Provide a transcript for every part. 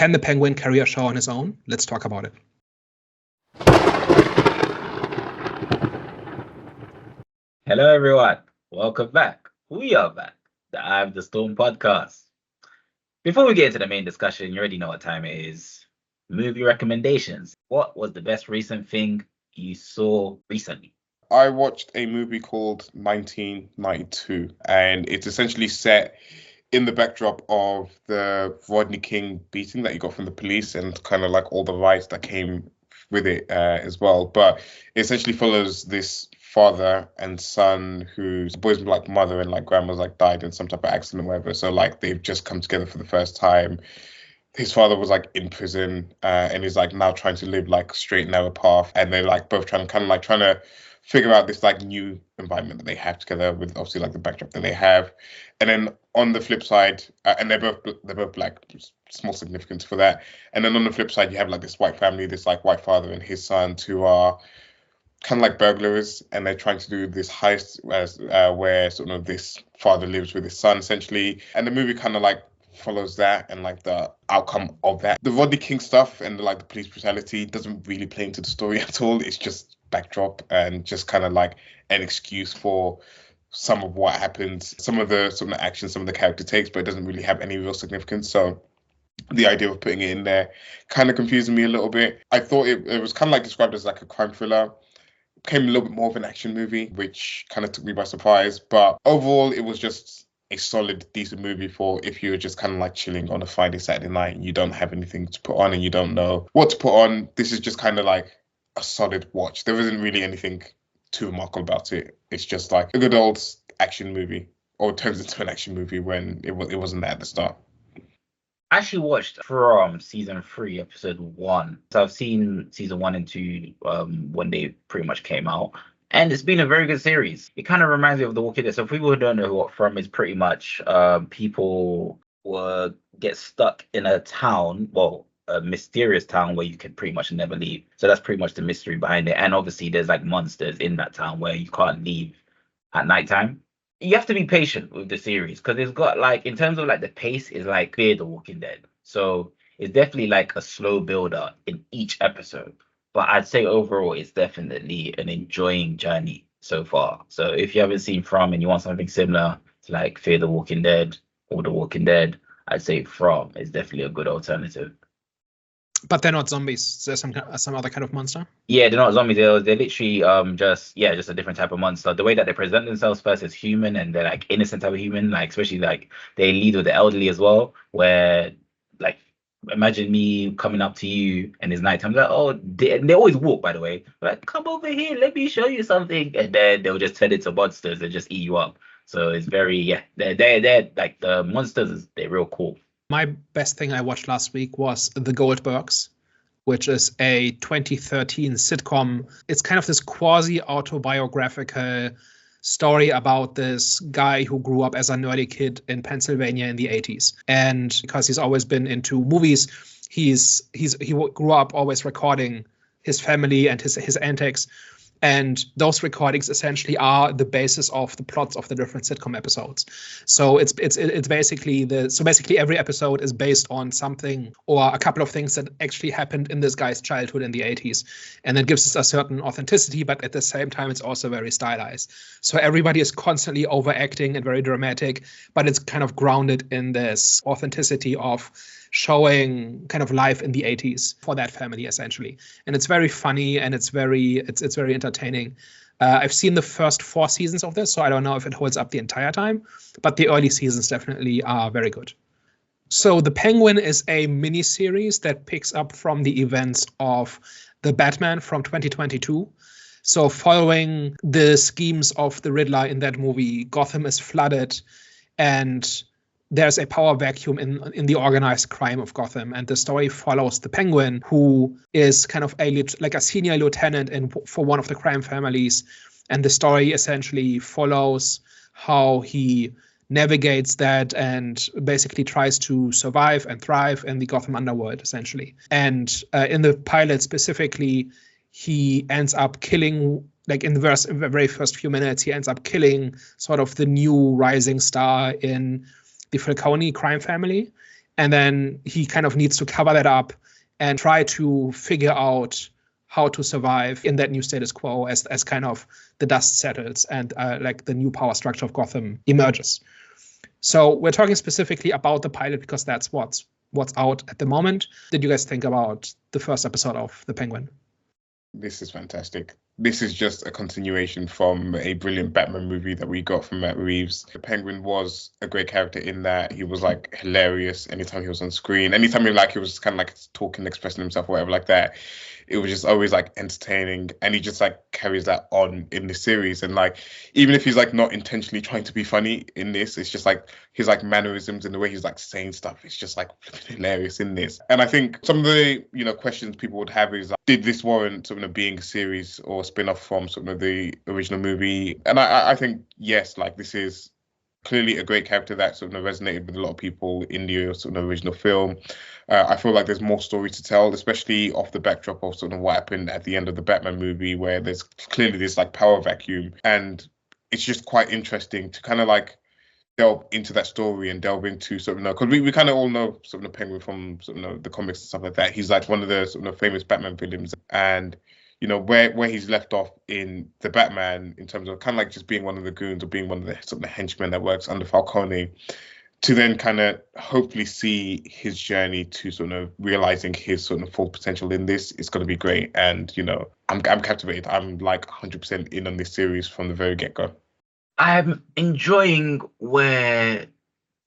Can the Penguin carry a show on his own? Let's talk about it. Hello, everyone. Welcome back. We are back. The Eye of the Storm podcast. Before we get into the main discussion, you already know what time it is. Movie recommendations. What was the best recent thing you saw recently? I watched a movie called 1992, and it's essentially set in the backdrop of the Rodney King beating that he got from the police and kind of like all the riots that came with it as well. But it essentially follows this father and son whose boy's like mother and like grandma's like died in some type of accident or whatever. So like they've just come together for the first time. His father was like in prison and he's like now trying to live like straight and narrow path, and they're like both trying to figure out this like new environment that they have together with obviously like the backdrop that they have. And then on the flip side, and they're both like small significance for that. And then on the flip side, you have like this white family, this like white father and his son, who are kind of like burglars, and they're trying to do this heist where sort of this father lives with his son essentially. And the movie kind of like follows that and like the outcome of that. The Rodney King stuff and like the police brutality doesn't really play into the story at all. It's just backdrop and just kind of like an excuse for some of what happens, some of the action, some of the character takes, but it doesn't really have any real significance. So the idea of putting it in there kind of confused me a little bit. I thought it was kind of like described as like a crime thriller. Became a little bit more of an action movie, which kind of took me by surprise. But overall, it was just a solid, decent movie for if you're just kind of like chilling on a Friday, Saturday night, and you don't have anything to put on and you don't know what to put on. This is just kind of like a solid watch. There isn't really anything too remarkable about it. It's just like a good old action movie, or it turns into an action movie when it wasn't there at the start. I actually watched from season 3, episode 1. So I've seen season 1 and 2 when they pretty much came out. And it's been a very good series. It kind of reminds me of The Walking Dead. So for people who don't know what From is, pretty much people get stuck in a town, well, a mysterious town where you can pretty much never leave. So that's pretty much the mystery behind it. And obviously there's like monsters in that town where you can't leave at nighttime. You have to be patient with the series because it's got like, in terms of like the pace, is like Fear the Walking Dead. So it's definitely like a slow builder in each episode. But I'd say overall it's definitely an enjoying journey so far. So if you haven't seen From and you want something similar to like Fear the Walking Dead or The Walking Dead, I'd say From is definitely a good alternative. But they're not zombies. There's some other kind of monster. Yeah, they're not zombies. They're literally just a different type of monster. The way that they present themselves first is human, and they're like innocent type of human. Like especially like they lead with the elderly as well. Where like imagine me coming up to you and it's nighttime. Like they always walk, by the way. Like come over here, let me show you something, and then they'll just turn into monsters and just eat you up. So it's very they're like the monsters. They're real cool. My best thing I watched last week was The Goldbergs, which is a 2013 sitcom. It's kind of this quasi-autobiographical story about this guy who grew up as a nerdy kid in Pennsylvania in the 80s. And because he's always been into movies, he grew up always recording his family and his antics. And those recordings essentially are the basis of the plots of the different sitcom episodes. So it's basically basically every episode is based on something or a couple of things that actually happened in this guy's childhood in the 80s. And that gives us a certain authenticity, but at the same time, it's also very stylized. So everybody is constantly overacting and very dramatic, but it's kind of grounded in this authenticity of showing kind of life in the 80s for that family essentially. And it's very funny and it's very entertaining. I've seen the first 4 seasons of this, so I don't know if it holds up the entire time, but the early seasons definitely are very good. So The Penguin is a mini-series that picks up from the events of The Batman from 2022. So following the schemes of the Riddler in that movie, Gotham is flooded and there's a power vacuum in the organized crime of Gotham. And the story follows the Penguin, who is kind of a senior lieutenant for one of the crime families. And the story essentially follows how he navigates that and basically tries to survive and thrive in the Gotham underworld, essentially. And in the pilot specifically, he ends up killing, like in the very first few minutes, he ends up killing sort of the new rising star in the Falconi crime family. And then he kind of needs to cover that up and try to figure out how to survive in that new status quo as kind of the dust settles and like the new power structure of Gotham emerges. So we're talking specifically about the pilot because that's what's out at the moment. What did you guys think about the first episode of The Penguin? This is fantastic. This is just a continuation from a brilliant Batman movie that we got from Matt Reeves. The Penguin was a great character in that he was like hilarious anytime he was on screen. Anytime he was kind of like talking, expressing himself, or whatever like that. It was just always like entertaining, and he just like carries that on in the series. And like, even if he's like not intentionally trying to be funny in this, it's just like his like mannerisms and the way he's like saying stuff. It's just like hilarious in this. And I think some of the questions people would have is like, did this warrant sort of being a series or a spin-off from sort of the original movie? And I think yes, like this is clearly a great character that sort of resonated with a lot of people in the sort of original film. I feel like there's more story to tell, especially off the backdrop of sort of what happened at the end of the Batman movie, where there's clearly this like power vacuum. And it's just quite interesting to kind of like delve into that story and delve into sort of because we kind of all know sort of the Penguin from sort of the comics and stuff like that. He's like one of the sort of famous Batman villains, and where he's left off in the Batman in terms of kind of like just being one of the goons or being one of the sort of henchmen that works under Falconi, to then kind of hopefully see his journey to sort of realizing his sort of full potential in this is going to be great. And I'm captivated. I'm like 100% in on this series from the very get-go. I'm enjoying where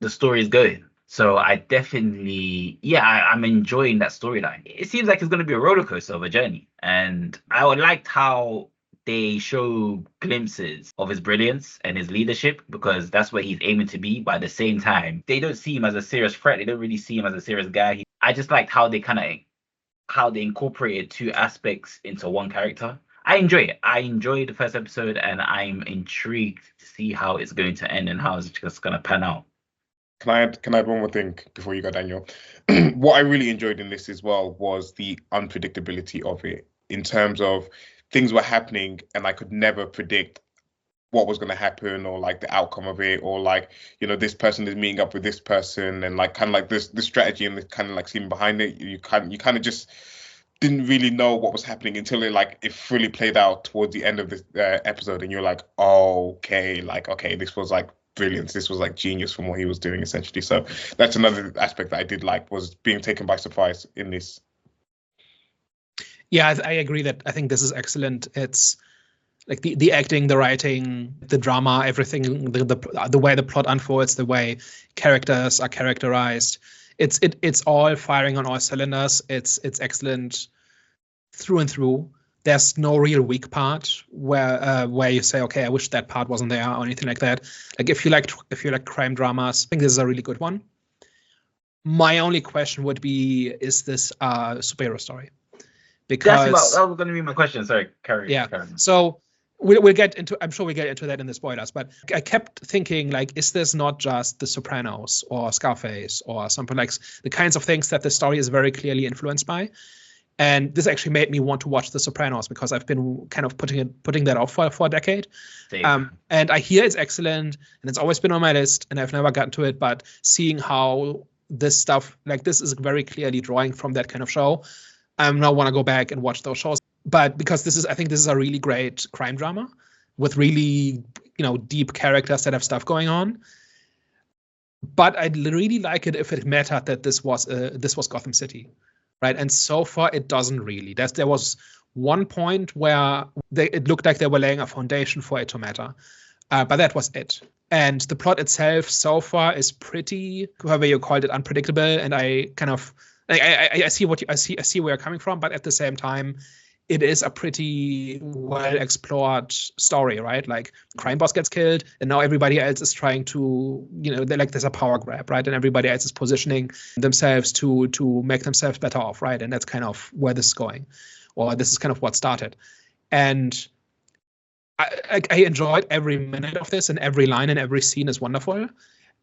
the story is going. So I definitely, I'm enjoying that storyline. It seems like it's going to be a roller coaster of a journey. And I liked how they show glimpses of his brilliance and his leadership, because that's where he's aiming to be. But at the same time, they don't see him as a serious threat. They don't really see him as a serious guy. I just liked how they incorporated two aspects into one character. I enjoy it. I enjoyed the first episode, and I'm intrigued to see how it's going to end and how it's just going to pan out. Can I add one more thing before you go, Daniel? What I really enjoyed in this as well was the unpredictability of it, in terms of things were happening and I could never predict what was going to happen or like the outcome of it, or like, this person is meeting up with this person, and like kind of like the strategy and the kind of like scene behind it. You kind of just didn't really know what was happening until it fully played out towards the end of this episode, and you're like, oh, okay, this was like brilliance. This was like genius from what he was doing essentially. So that's another aspect that I did like, was being taken by surprise in this. Yeah, I agree that I think this is excellent. It's like the acting, the writing, the drama, everything, the way the plot unfolds, the way characters are characterized. It's all firing on all cylinders. It's excellent through and through. There's no real weak part where you say, okay, I wish that part wasn't there or anything like that. Like if you like crime dramas, I think this is a really good one. My only question would be, is this a superhero story? Because that was going to be my question. Sorry, carry. Yeah. So we'll get into. I'm sure we'll get into that in the spoilers. But I kept thinking, like, is this not just The Sopranos or Scarface or something like the kinds of things that the story is very clearly influenced by? And this actually made me want to watch The Sopranos, because I've been kind of putting that off for a decade. And I hear it's excellent, and it's always been on my list, and I've never gotten to it. But seeing how this stuff, like this, is very clearly drawing from that kind of show, I now want to go back and watch those shows. But because I think this is a really great crime drama with really, deep characters that have stuff going on. But I'd really like it if it mattered that this was Gotham City, right? And so far it doesn't really. There was one point where it looked like they were laying a foundation for it to matter, but that was it. And the plot itself so far is pretty, however you called it, unpredictable. And I kind of. I see where you're coming from, but at the same time, it is a pretty well explored story, right? Like, crime boss gets killed, and now everybody else is trying to, there's a power grab, right? And everybody else is positioning themselves to make themselves better off, right? And that's kind of where this is going, or this is kind of what started. And I enjoyed every minute of this, and every line and every scene is wonderful.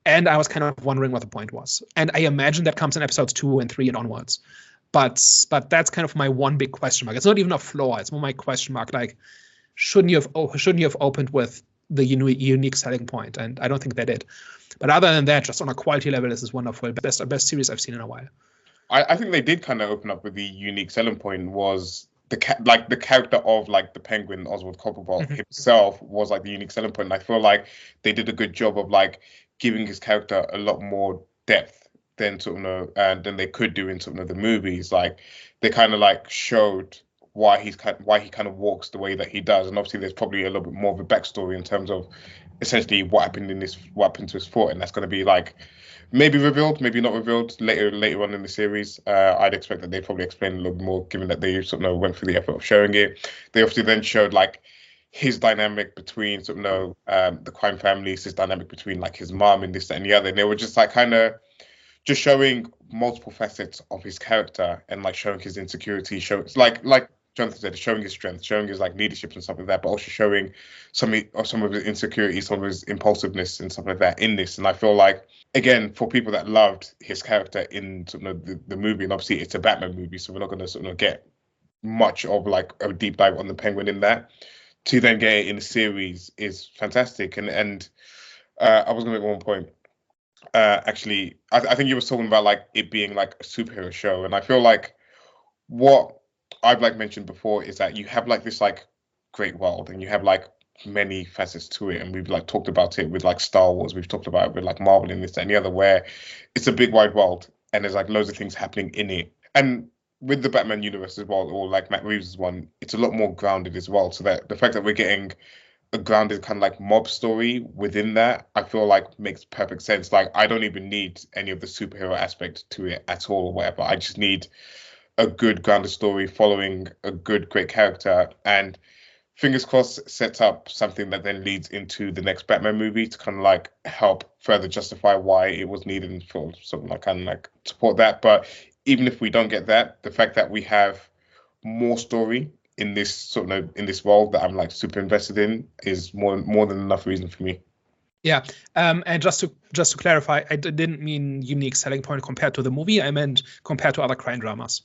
And I was kind of wondering what the point was. And I imagine that comes in episodes 2 and 3 and onwards. But that's kind of my one big question mark. It's not even a flaw. It's more my question mark. Like, shouldn't you have opened with the unique selling point, and I don't think they did. But other than that, just on a quality level, this is wonderful. Best series I've seen in a while. I think they did kind of open up with the unique selling point was the character of like the Penguin, Oswald Cobblepot himself was like the unique selling point. And I feel like they did a good job of like giving his character a lot more depth than than they could do in the movies. Like they kind of like showed why he kind of walks the way that he does, and obviously there's probably a little bit more of a backstory in terms of essentially what happened to his foot, and that's going to be like maybe revealed, maybe not revealed later on in the series. I'd expect that they probably explain a little bit more, given that they went through the effort of showing it. They obviously then showed like his dynamic between the crime families, his dynamic between like his mom and this, that, and the other. And they were just like kind of just showing multiple facets of his character and like showing his insecurity, like Jonathan said, showing his strength, showing his like leadership and stuff like that, but also showing some of his insecurities, some of his impulsiveness and stuff like that in this. And I feel like, again, for people that loved his character in the movie, and obviously it's a Batman movie, so we're not going to get much of like a deep dive on the Penguin in that. To then get it in the series is fantastic. And I was going to make one point. Actually, I think you were talking about like it being like a superhero show, and I feel like what I've like mentioned before is that you have like this like great world, and you have like many facets to it, and we've like talked about it with like Star Wars, we've talked about it with like Marvel and this and the other, where it's a big wide world and there's like loads of things happening in it. And with the Batman universe as well, or like Matt Reeves' one, it's a lot more grounded as well. So that the fact that we're getting a grounded kind of like mob story within that, I feel like makes perfect sense. Like I don't even need any of the superhero aspect to it at all or whatever. I just need a good grounded story following a great character, and fingers crossed sets up something that then leads into the next Batman movie to kind of like help further justify why it was needed and for something like kind of like support that. But even if we don't get that, the fact that we have more story in this in this world that I'm like super invested in is more than enough reason for me. Yeah, and just to clarify, I didn't mean unique selling point compared to the movie. I meant compared to other crime dramas.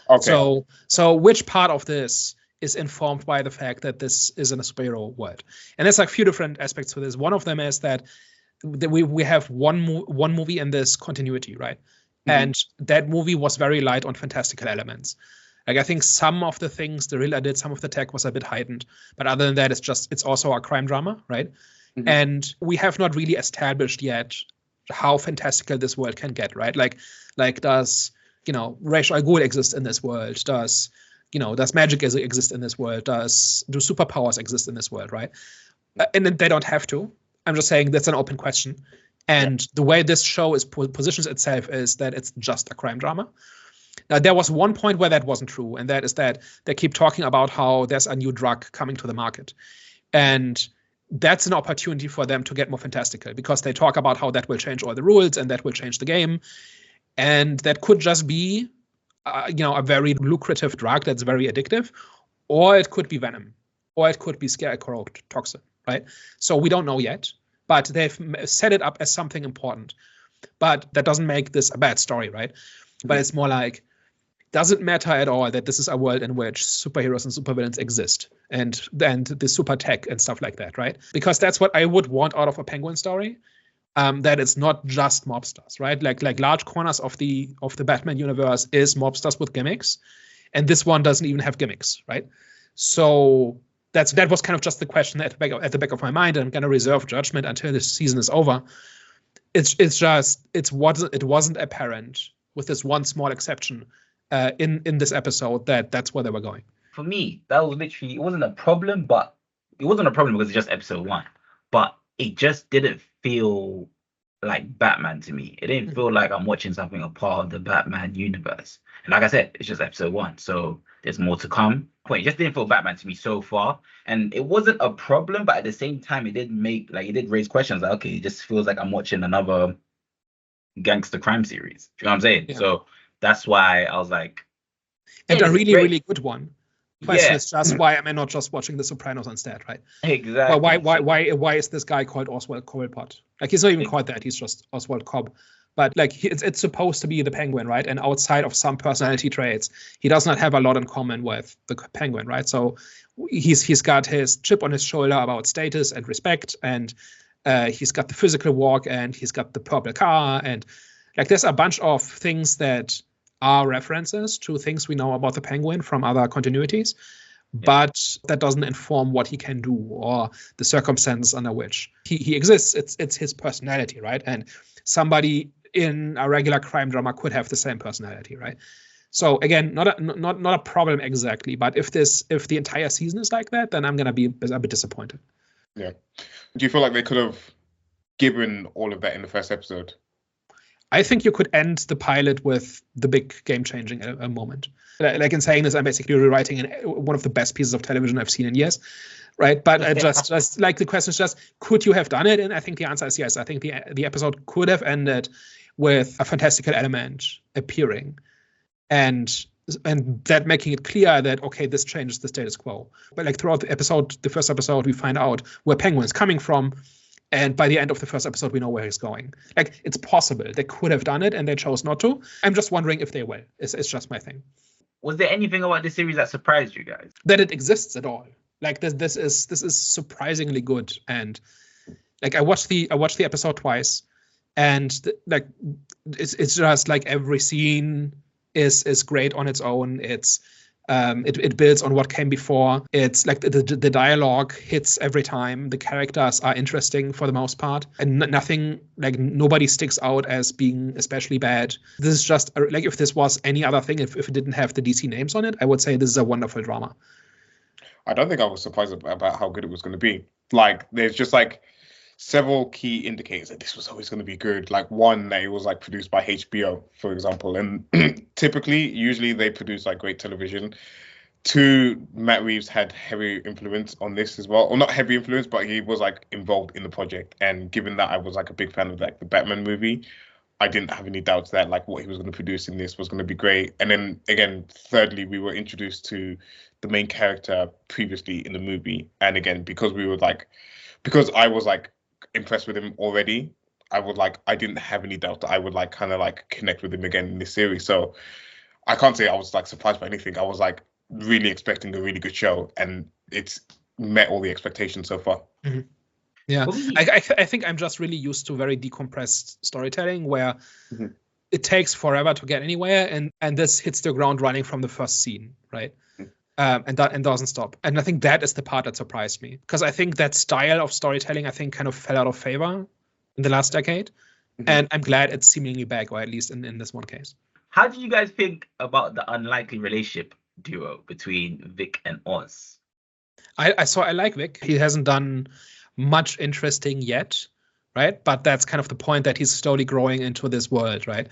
Okay. So which part of this is informed by the fact that this is in a superhero world? And there's like a few different aspects to this. One of them is that we have one movie in this continuity, right? Mm-hmm. And that movie was very light on fantastical elements. Like I think some of the things the Riddler did, some of the tech was a bit heightened, but other than that, it's also a crime drama, right? Mm-hmm. And we have not really established yet how fantastical this world can get, right? Like does Ra's al Ghul exist in this world? Does magic exist in this world? Do superpowers exist in this world, right? And they don't have to. I'm just saying that's an open question. And the way this show positions itself is that it's just a crime drama. Now, there was one point where that wasn't true, and that is that they keep talking about how there's a new drug coming to the market. And that's an opportunity for them to get more fantastical, because they talk about how that will change all the rules and that will change the game. And that could just be, a very lucrative drug that's very addictive, or it could be venom, or it could be scarecrow toxin, right? So we don't know yet, but they've set it up as something important. But that doesn't make this a bad story, right? But it's more like, does it matter at all that this is a world in which superheroes and supervillains exist and the super tech and stuff like that, right? Because that's what I would want out of a Penguin story. That it's not just mobsters, right? Like large corners of the Batman universe is mobsters with gimmicks, and this one doesn't even have gimmicks, right? So that was kind of just the question at the back of my mind, and I'm gonna reserve judgment until this season is over. It wasn't apparent, with this one small exception, in this episode, that's where they were going. For me, that was literally, it wasn't a problem, but it wasn't a problem because it's just episode 1. But it just didn't feel like Batman to me. It didn't feel like I'm watching something a part of the Batman universe. And like I said, it's just episode 1, so there's more to come. It just didn't feel Batman to me so far. And it wasn't a problem, but at the same time, it did raise questions. Like, okay, it just feels like I'm watching another gangster crime series. Do you know what I'm saying? Yeah. So that's why I was like, and a really, really good one. Question is just, why am I not just watching The Sopranos instead, right? Exactly. Why is this guy called Oswald Cobblepot? Like, he's not even called that. He's just Oswald Cobb. But like it's supposed to be the Penguin, right? And outside of some personality traits, he does not have a lot in common with the Penguin, right? So he's got his chip on his shoulder about status and respect, and he's got the physical walk, and he's got the purple car, and like there's a bunch of things that are references to things we know about the Penguin from other continuities, but that doesn't inform what he can do or the circumstances under which he exists. It's his personality, right? And somebody in a regular crime drama could have the same personality, right? So again, not a problem exactly, but if the entire season is like that, then I'm gonna be a bit disappointed. Yeah. Do you feel like they could have given all of that in the first episode? I think you could end the pilot with the big game-changing moment. Like in saying this, I'm basically rewriting one of the best pieces of television I've seen in years, right? But just like the question is just, could you have done it? And I think the answer is yes. I think the episode could have ended with a fantastical element appearing, and that making it clear that, okay, this changes the status quo. But like throughout the first episode, we find out where Penguin's coming from. And by the end of the first episode, we know where he's going. Like, it's possible. They could have done it, and they chose not to. I'm just wondering if they will. It's just my thing. Was there anything about this series that surprised you guys? That it exists at all. Like, this is surprisingly good. And like, I watched the episode twice, and like, it's just like every scene is great on its own. It builds on what came before. It's like the dialogue hits every time. The characters are interesting for the most part, and nothing, like nobody sticks out as being especially bad. This is just like, if this was any other thing, if it didn't have the DC names on it, I would say this is a wonderful drama. I don't think I was surprised about how good it was going to be. Like, there's just like several key indicators that this was always going to be good. Like, one, that it was like produced by HBO, for example, and usually they produce like great television. Two, Matt Reeves had heavy influence on this as well, or not heavy influence, but he was like involved in the project. And given that I was like a big fan of like the Batman movie, I didn't have any doubts that like what he was going to produce in this was going to be great. And then again, thirdly, we were introduced to the main character previously in the movie, and again, because I was like impressed with him already, I didn't have any doubt that I would like kind of like connect with him again in this series. So I can't say I was like surprised by anything. I was like really expecting a really good show, and it's met all the expectations so far. Mm-hmm. Yeah, I think I'm just really used to very decompressed storytelling where it takes forever to get anywhere, and this hits the ground running from the first scene, right? And doesn't stop. And I think that is the part that surprised me, because I think that style of storytelling, I think, kind of fell out of favor in the last decade. And I'm glad it's seemingly back, or at least in this one case. How do you guys think about the unlikely relationship duo between Vic and Oz? I like Vic. He hasn't done much interesting yet, right? But that's kind of the point, that he's slowly growing into this world, right?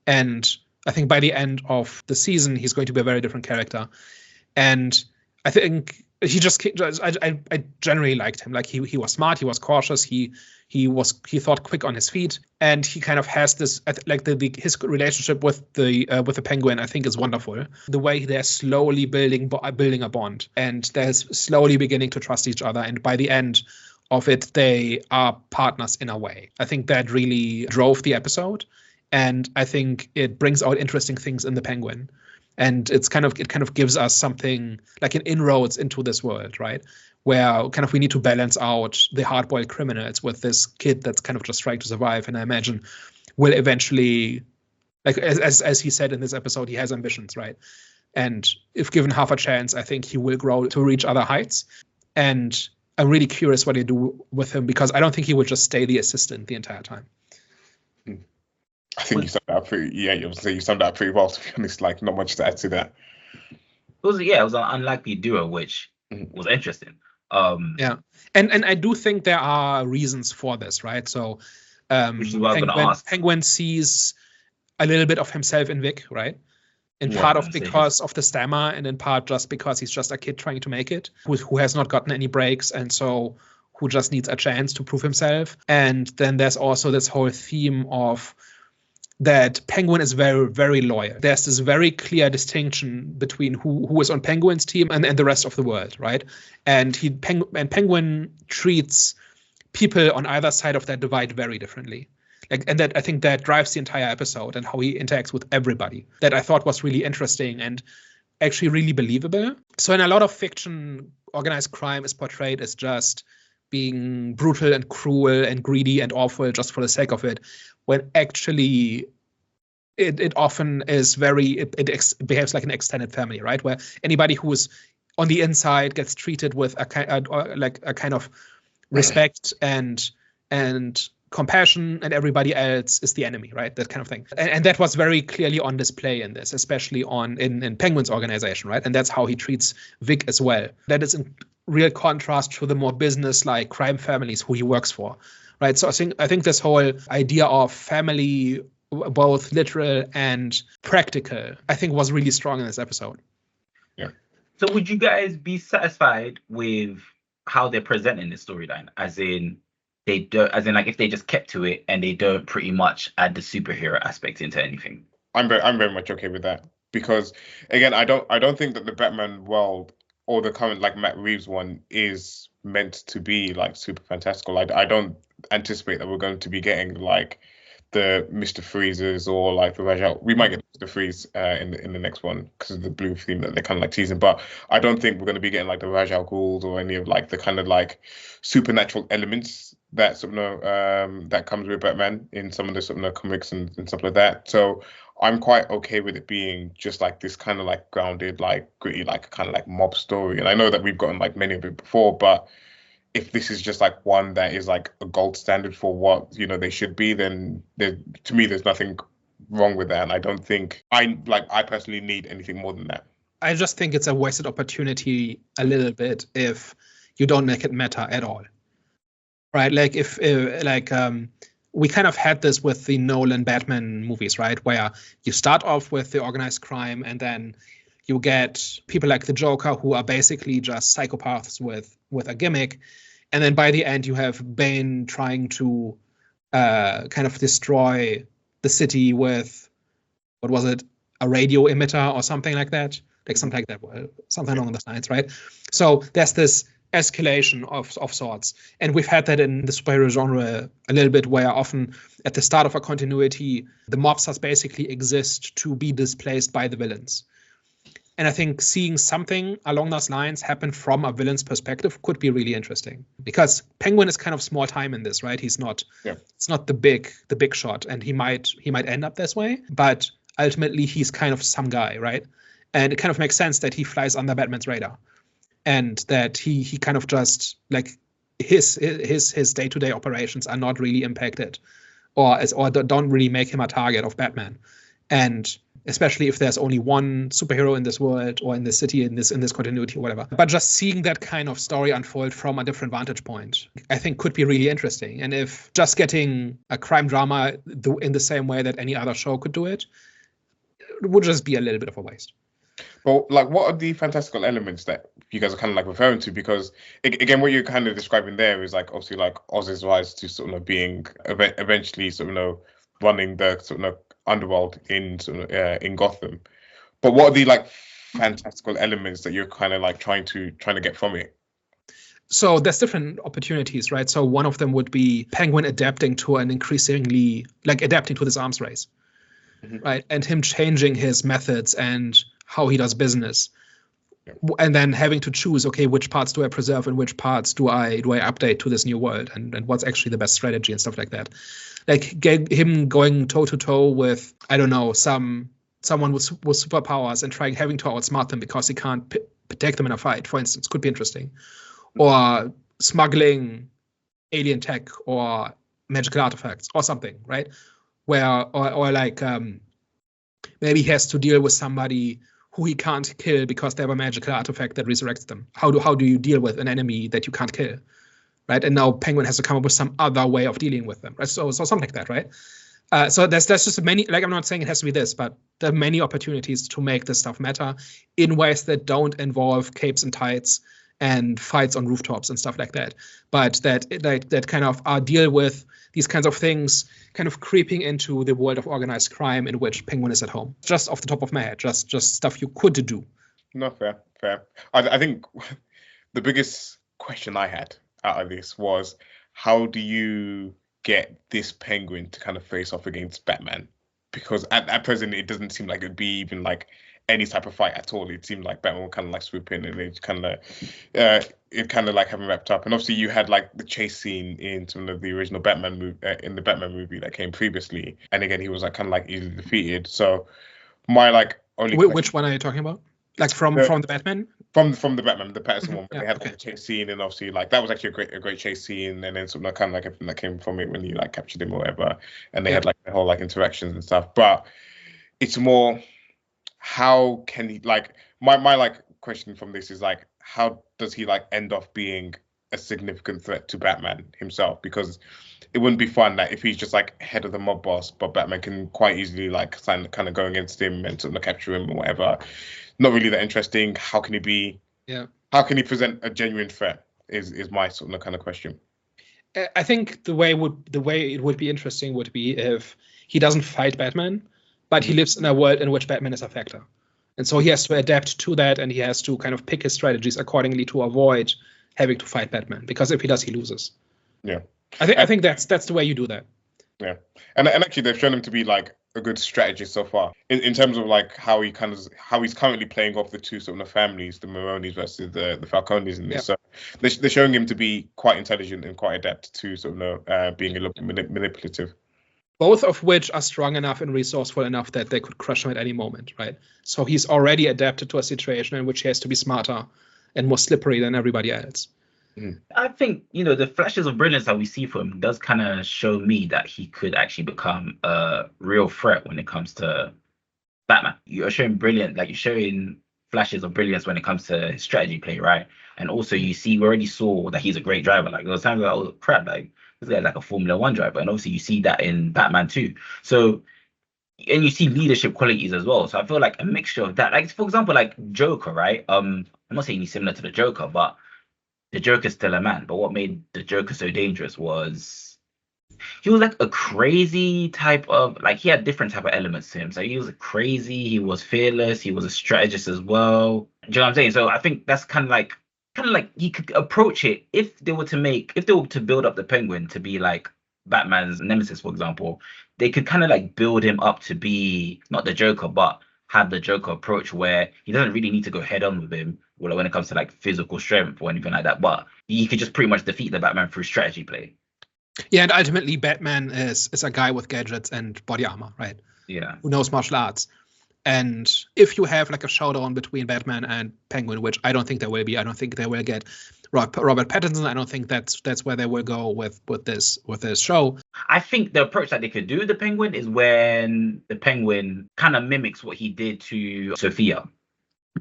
And I think by the end of the season, he's going to be a very different character. And I think I generally liked him. Like, he was smart, he was cautious, he thought quick on his feet, and he kind of has this, like his relationship with the Penguin, I think, is wonderful. The way they're slowly building a bond, and they're slowly beginning to trust each other, and by the end of it, they are partners in a way. I think that really drove the episode, and I think it brings out interesting things in the Penguin. And it kind of gives us something like an inroads into this world, right? Where kind of we need to balance out the hard-boiled criminals with this kid that's kind of just trying to survive. And I imagine will eventually, like as he said in this episode, he has ambitions, right? And if given half a chance, I think he will grow to reach other heights. And I'm really curious what they do with him, because I don't think he will just stay the assistant the entire time. I think you summed that up you summed that up pretty well, to be honest. Like, not much to add to that. It was an unlikely duo, which was interesting. Yeah, and I do think there are reasons for this, right? So, Penguin sees a little bit of himself in Vic, right? In part because of the stammer, and in part just because he's just a kid trying to make it, who has not gotten any breaks, and so who just needs a chance to prove himself. And then there's also this whole theme of that Penguin is very, very loyal. There's this very clear distinction between who is on Penguin's team and the rest of the world, right? And Penguin treats people on either side of that divide very differently. and that I think that drives the entire episode and how he interacts with everybody. That I thought was really interesting and actually really believable. So in a lot of fiction, organized crime is portrayed as just being brutal and cruel and greedy and awful just for the sake of it, when actually it often is it behaves like an extended family, right? Where anybody who is on the inside gets treated with a kind of respect and compassion, and everybody else is the enemy, right? That kind of thing. And that was very clearly on display in this, especially in Penguin's organization, right? And that's how he treats Vic as well. That is in real contrast to the more business-like crime families who he works for, right? So I think this whole idea of family, both literal and practical, I think was really strong in this episode. Yeah. So would you guys be satisfied with how they're presenting this storyline? As in like if they just kept to it and they don't pretty much add the superhero aspect into anything? I'm very much okay with that, because again, I don't think that the Batman world or the current like Matt Reeves one is meant to be like super fantastical. I don't anticipate that we're going to be getting like the Mr. Freezes or like the Ra's al. We might get Mr. Freeze in the next one because of the blue theme that they're kind of like teasing, but I don't think we're going to be getting like the Ra's al Ghul or any of like the kind of like supernatural elements that sort of that comes with Batman in some of the sort of comics and stuff like that. So I'm quite okay with it being just like this kind of like grounded, like gritty, like kind of like mob story. And I know that we've gotten like many of it before, but if this is just like one that is like a gold standard for what they should be, then to me there's nothing wrong with that. And I don't think I personally need anything more than that. I just think it's a wasted opportunity a little bit if you don't make it meta at all, right? Like if we kind of had this with the Nolan Batman movies, right, where you start off with the organized crime and then you get people like the Joker who are basically just psychopaths with a gimmick. And then by the end, you have Bane trying to kind of destroy the city with, what was it, a radio emitter or something like that? Like something like that, something along those lines, right? So there's this escalation of sorts. And we've had that in the superhero genre a little bit, where often at the start of a continuity, the mobsters basically exist to be displaced by the villains. And I think seeing something along those lines happen from a villain's perspective could be really interesting, because Penguin is kind of small time in this, right? He's not, It's not the big shot, and he might end up this way, but ultimately he's kind of some guy, right? And it kind of makes sense that he flies under Batman's radar, and that he kind of just like his day-to-day operations are not really impacted, or don't really make him a target of Batman. And especially if there's only one superhero in this world or in this city, in this continuity or whatever. But just seeing that kind of story unfold from a different vantage point, I think could be really interesting. And if just getting a crime drama in the same way that any other show could do it would just be a little bit of a waste. Well, like, what are the fantastical elements that you guys are kind of like referring to? Because again, what you're kind of describing there is like obviously like Oz's rise to sort of being eventually sort of running the sort of underworld in Gotham. But what are the like fantastical elements that you're kind of like trying to get from it? So there's different opportunities, right? So one of them would be Penguin adapting to this arms race, right? And him changing his methods and how he does business. And then having to choose, okay, which parts do I preserve and which parts do I update to this new world, and what's actually the best strategy and stuff like that. Like him going toe to toe with, I don't know, someone with superpowers and having to outsmart them because he can't protect them in a fight, for instance, could be interesting. Or smuggling alien tech or magical artifacts or something, right? Or maybe he has to deal with somebody who he can't kill because they have a magical artifact that resurrects them. How do you deal with an enemy that you can't kill, right? And now Penguin has to come up with some other way of dealing with them, right? So something like that, right? So there's just many, like, I'm not saying it has to be this, but there are many opportunities to make this stuff matter in ways that don't involve capes and tights and fights on rooftops and stuff like that, but that kind of deal with these kinds of things kind of creeping into the world of organized crime in which Penguin is at home. Just off the top of my head, just stuff you could do. No, fair. I think the biggest question I had out of this was, how do you get this Penguin to kind of face off against Batman, because at present it doesn't seem like it'd be even like any type of fight at all. It seemed like Batman would kind of like swoop in and it kind of like have him wrapped up. And obviously you had like the chase scene in some of the original Batman movie in the Batman movie that came previously, and again he was like kind of like easily defeated. So my like only which one are you talking about? Like from the Batman? From the Batman, the Patterson one, Yeah, they had okay. the chase scene, and obviously like that was actually a great chase scene, and then sort of kind of like everything that came from it when you like captured him or whatever, and they had like the whole like interactions and stuff. But it's more, how can he like my like question from this is like, how does he like end up being a significant threat to Batman himself? Because it wouldn't be fun that if he's just like head of the mob boss, but Batman can quite easily like kind of go against him and sort of capture him or whatever. Not really that interesting. How can he be? Yeah. How can he present a genuine threat? Is my sort of kind of question. I think the way it would be interesting would be if he doesn't fight Batman, but he lives in a world in which Batman is a factor, and so he has to adapt to that, and he has to kind of pick his strategies accordingly to avoid having to fight Batman. Because if he does, he loses. Yeah. I think that's the way you do that. Yeah, and actually they've shown him to be like a good strategist so far in terms of like how he's currently playing off the two sort of families, the Maronis versus the Falconis in this. So they're showing him to be quite intelligent and quite adept to sort of being a little bit manipulative. Both of which are strong enough and resourceful enough that they could crush him at any moment, right? So he's already adapted to a situation in which he has to be smarter and more slippery than everybody else. I think, the flashes of brilliance that we see from him does kind of show me that he could actually become a real threat when it comes to Batman. You're showing you're showing flashes of brilliance when it comes to his strategy play, right? And also we already saw that he's a great driver. Like there was times like, oh crap, like this guy's like a Formula One driver. And obviously you see that in Batman too. So, and you see leadership qualities as well. So I feel like a mixture of that. Like for example, like Joker, right? I'm not saying he's similar to the Joker, but the Joker's still a man. But what made the Joker so dangerous was he was like a crazy type of, like he had different type of elements to him. So he was crazy, he was fearless, he was a strategist as well. Do you know what I'm saying? So I think that's kind of like he could approach it if they were to build up the Penguin to be like Batman's nemesis, for example. They could kind of like build him up to be not the Joker, but have the Joker approach where he doesn't really need to go head on with him when it comes to like physical strength or anything like that, but he could just pretty much defeat the Batman through strategy play. Yeah, and ultimately Batman is a guy with gadgets and body armor, right? Yeah. Who knows martial arts. And if you have like a showdown between Batman and Penguin, which I don't think there will be, I don't think they will get Robert Pattinson. I don't think that's where they will go with this show. I think the approach that they could do with the Penguin is when the Penguin kind of mimics what he did to Sophia,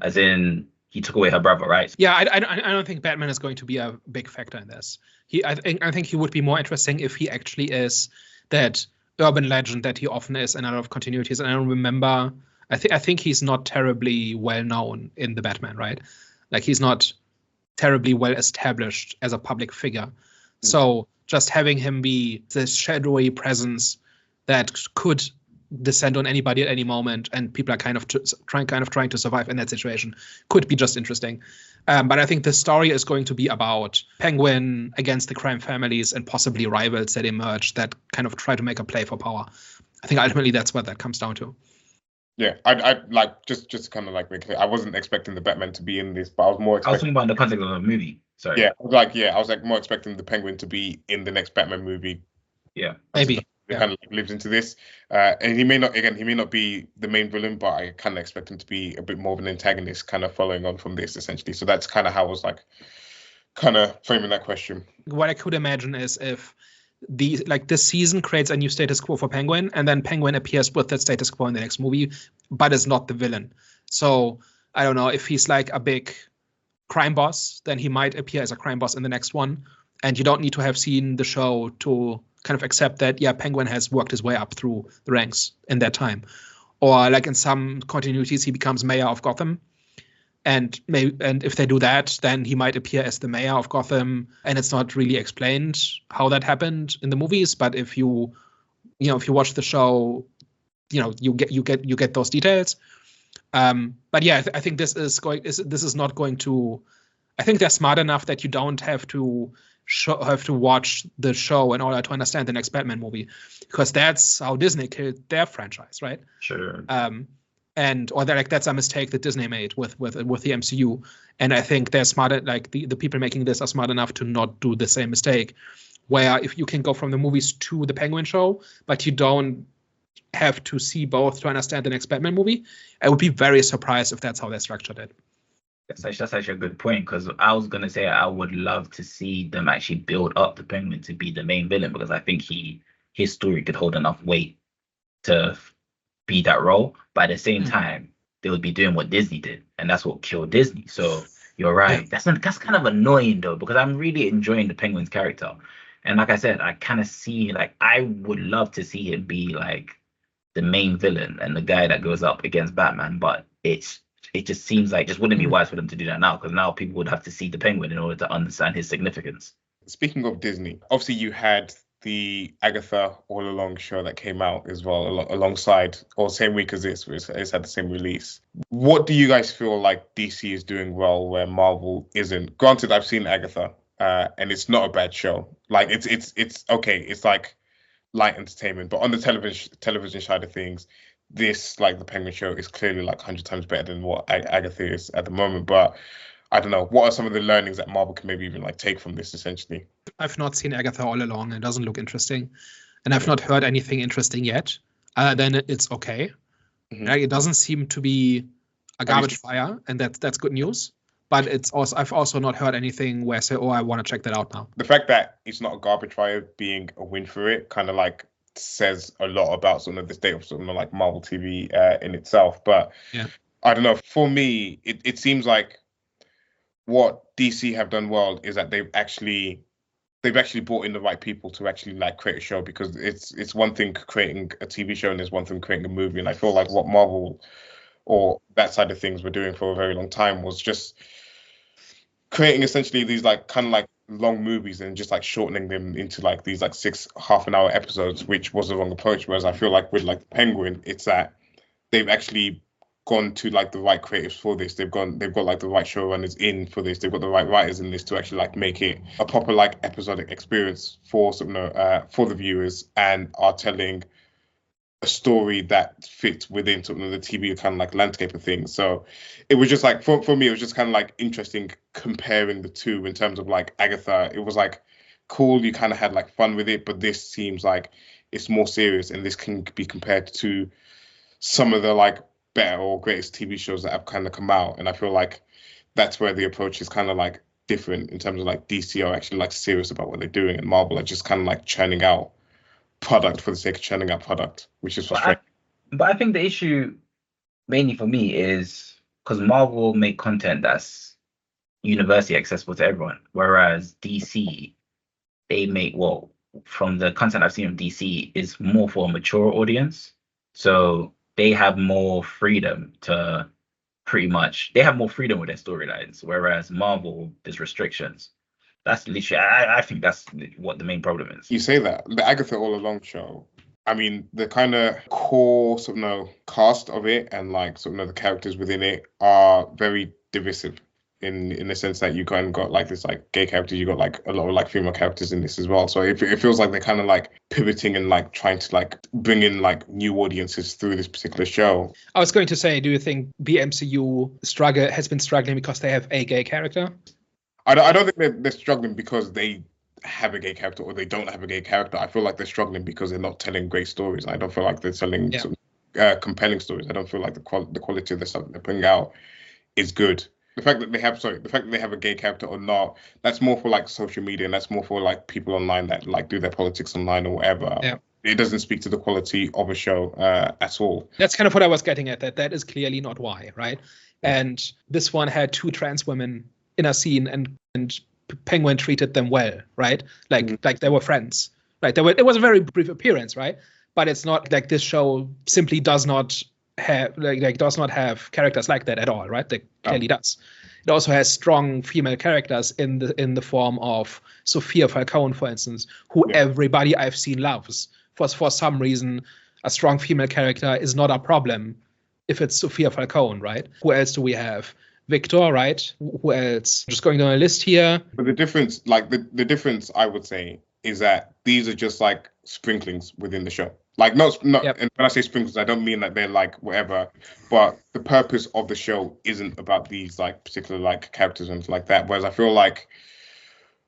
as in he took away her brother, right? Yeah, I don't think Batman is going to be a big factor in this. I think he would be more interesting if he actually is that urban legend that he often is in a lot of continuities. And I don't remember. I think he's not terribly well known in the Batman, right? Like he's not terribly well established as a public figure. So just having him be this shadowy presence that could descend on anybody at any moment, and people are kind of trying to survive in that situation, could be just interesting. But I think the story is going to be about Penguin against the crime families and possibly rivals that emerge that kind of try to make a play for power. I think ultimately that's what that comes down to. Yeah, I like just kind of like make clear, I wasn't expecting the Batman to be in this, but I was more expecting. I was talking about in the context of the movie. Sorry. Yeah, I was like more expecting the Penguin to be in the next Batman movie. Yeah, maybe. He kind of like lives into this, and he may not be the main villain, but I kind of expect him to be a bit more of an antagonist, kind of following on from this essentially. So that's kind of how I was like, kind of framing that question. What I could imagine is if this season creates a new status quo for Penguin, and then Penguin appears with that status quo in the next movie, but is not the villain. So I don't know if he's like a big crime boss, then he might appear as a crime boss in the next one, and you don't need to have seen the show to kind of accept that, yeah, Penguin has worked his way up through the ranks in that time. Or like in some continuities, he becomes mayor of Gotham. And if they do that, then he might appear as the mayor of Gotham, and it's not really explained how that happened in the movies. But if you watch the show, you get those details. But yeah, I think this is not going to I think they're smart enough that you don't have to watch the show in order to understand the next Batman movie, because that's how Disney killed their franchise, right? Sure. That's a mistake that Disney made with the MCU, and I think they're smart. Like the people making this are smart enough to not do the same mistake, where if you can go from the movies to the Penguin show, but you don't have to see both to understand the next Batman movie. I would be very surprised if that's how they structured it. That's actually a good point, because I was gonna say I would love to see them actually build up the Penguin to be the main villain, because I think his story could hold enough weight to be that role. But at the same time, they would be doing what Disney did, and that's what killed Disney. So you're right. That's kind of annoying though, because I'm really enjoying the Penguin's character, and like I said, I kind of see, like, I would love to see him be like the main villain and the guy that goes up against Batman, but it just seems like just wouldn't be wise for them to do that now, because now people would have to see the Penguin in order to understand his significance. Speaking of Disney, obviously you had the Agatha All Along show that came out as well alongside, or same week as this, it's had the same release. What do you guys feel like DC is doing well where Marvel isn't? Granted, I've seen Agatha, and it's not a bad show. Like it's okay. It's like light entertainment, but on the television side of things, this, like the Penguin show, is clearly like 100 times better than what Agatha is at the moment. But I don't know, what are some of the learnings that Marvel can maybe even like take from this essentially? I've not seen Agatha All Along, and it doesn't look interesting, and I've not heard anything interesting yet. Then it's okay. Like, it doesn't seem to be a garbage fire, and that's good news. But I've also not heard anything where I say, oh, I want to check that out now. The fact that it's not a garbage fire being a win for it kind of like says a lot about sort of the state of sort of like Marvel TV in itself. But yeah, I don't know. For me, it seems like what DC have done well is that they've actually brought in the right people to actually like create a show, because it's one thing creating a TV show and there's one thing creating a movie. And I feel like what Marvel or that side of things were doing for a very long time was just creating essentially these like kind of like long movies and just like shortening them into like these like 6 half-an-hour episodes, which was the wrong approach. Whereas I feel like with like the Penguin, it's that they've actually gone to like the right creatives for this. They've got like the right showrunners in for this. They've got the right writers in this to actually like make it a proper like episodic experience for for the viewers, and are telling a story that fits within sort of the TV kind of like landscape of things. So it was just like, for me, it was just kind of like interesting comparing the two in terms of like Agatha. It was like cool, you kind of had like fun with it, but this seems like it's more serious, and this can be compared to some of the like better or greatest TV shows that have kind of come out. And I feel like that's where the approach is kind of like different, in terms of like DC are actually like serious about what they're doing, and Marvel are just kind of like churning out product for the sake of churning out product, which is frustrating. But I think the issue mainly for me is because Marvel make content that's universally accessible to everyone, whereas DC, they make, well, from the content I've seen of DC, is more for a mature audience. So they have more freedom to they have more freedom with their storylines, whereas Marvel, there's restrictions. That's literally, I think that's what the main problem is. You say that. The Agatha All Along show, I mean, the kind of core sort of cast of it and like sort of the characters within it are very divisive in the sense that you kind of got like this like gay characters, you got like a lot of like female characters in this as well. So it feels like they're kind of like pivoting and like trying to like bring in like new audiences through this particular show. I was going to say, do you think the MCU has been struggling because they have a gay character? I don't think they're struggling because they have a gay character or they don't have a gay character. I feel like they're struggling because they're not telling great stories. I don't feel like they're telling some, compelling stories. I don't feel like the quality of the stuff they're putting out is good. The fact that they have a gay character or not, that's more for like social media, and that's more for like people online that like do their politics online or whatever. Yeah. It doesn't speak to the quality of a show at all. That's kind of what I was getting at. That is clearly not why, right? And this one had 2 trans women in a scene, and Penguin treated them well, right? Like they were friends, right? It was a very brief appearance, right? But it's not like this show simply does not have characters like that at all, right? It clearly does. It also has strong female characters in the form of Sophia Falcone, for instance, who everybody I've seen loves. For some reason, a strong female character is not a problem if it's Sophia Falcone, right? Who else do we have? Victor, right? Who else? Just going down a list here. But the difference, like the difference, I would say, is that these are just like sprinklings within the show. Like not. Yep. And when I say sprinklings, I don't mean that they're like whatever. But the purpose of the show isn't about these like particular like characters and like that. Whereas I feel like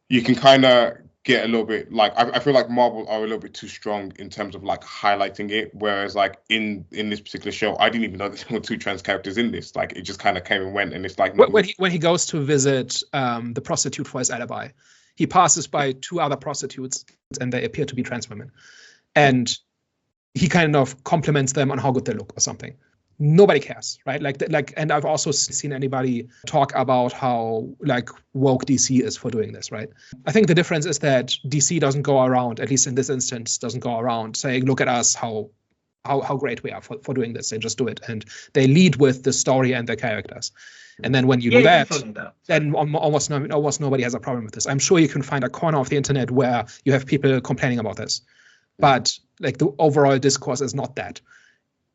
you can kind of get a little bit like I feel like Marvel are a little bit too strong in terms of like highlighting it, whereas like in this particular show I didn't even know there were two trans characters in this. Like it just kind of came and went, and it's like when he goes to visit the prostitute for his alibi, he passes by two other prostitutes and they appear to be trans women, and he kind of compliments them on how good they look or something. Nobody cares, right? Like, and I've also seen anybody talk about how like woke DC is for doing this, right? I think the difference is that DC doesn't go around, at least in this instance, doesn't go around saying, "Look at us, how great we are for doing this." They just do it, and they lead with the story and the characters. And then when you do that, then almost nobody has a problem with this. I'm sure you can find a corner of the internet where you have people complaining about this, but like the overall discourse is not that.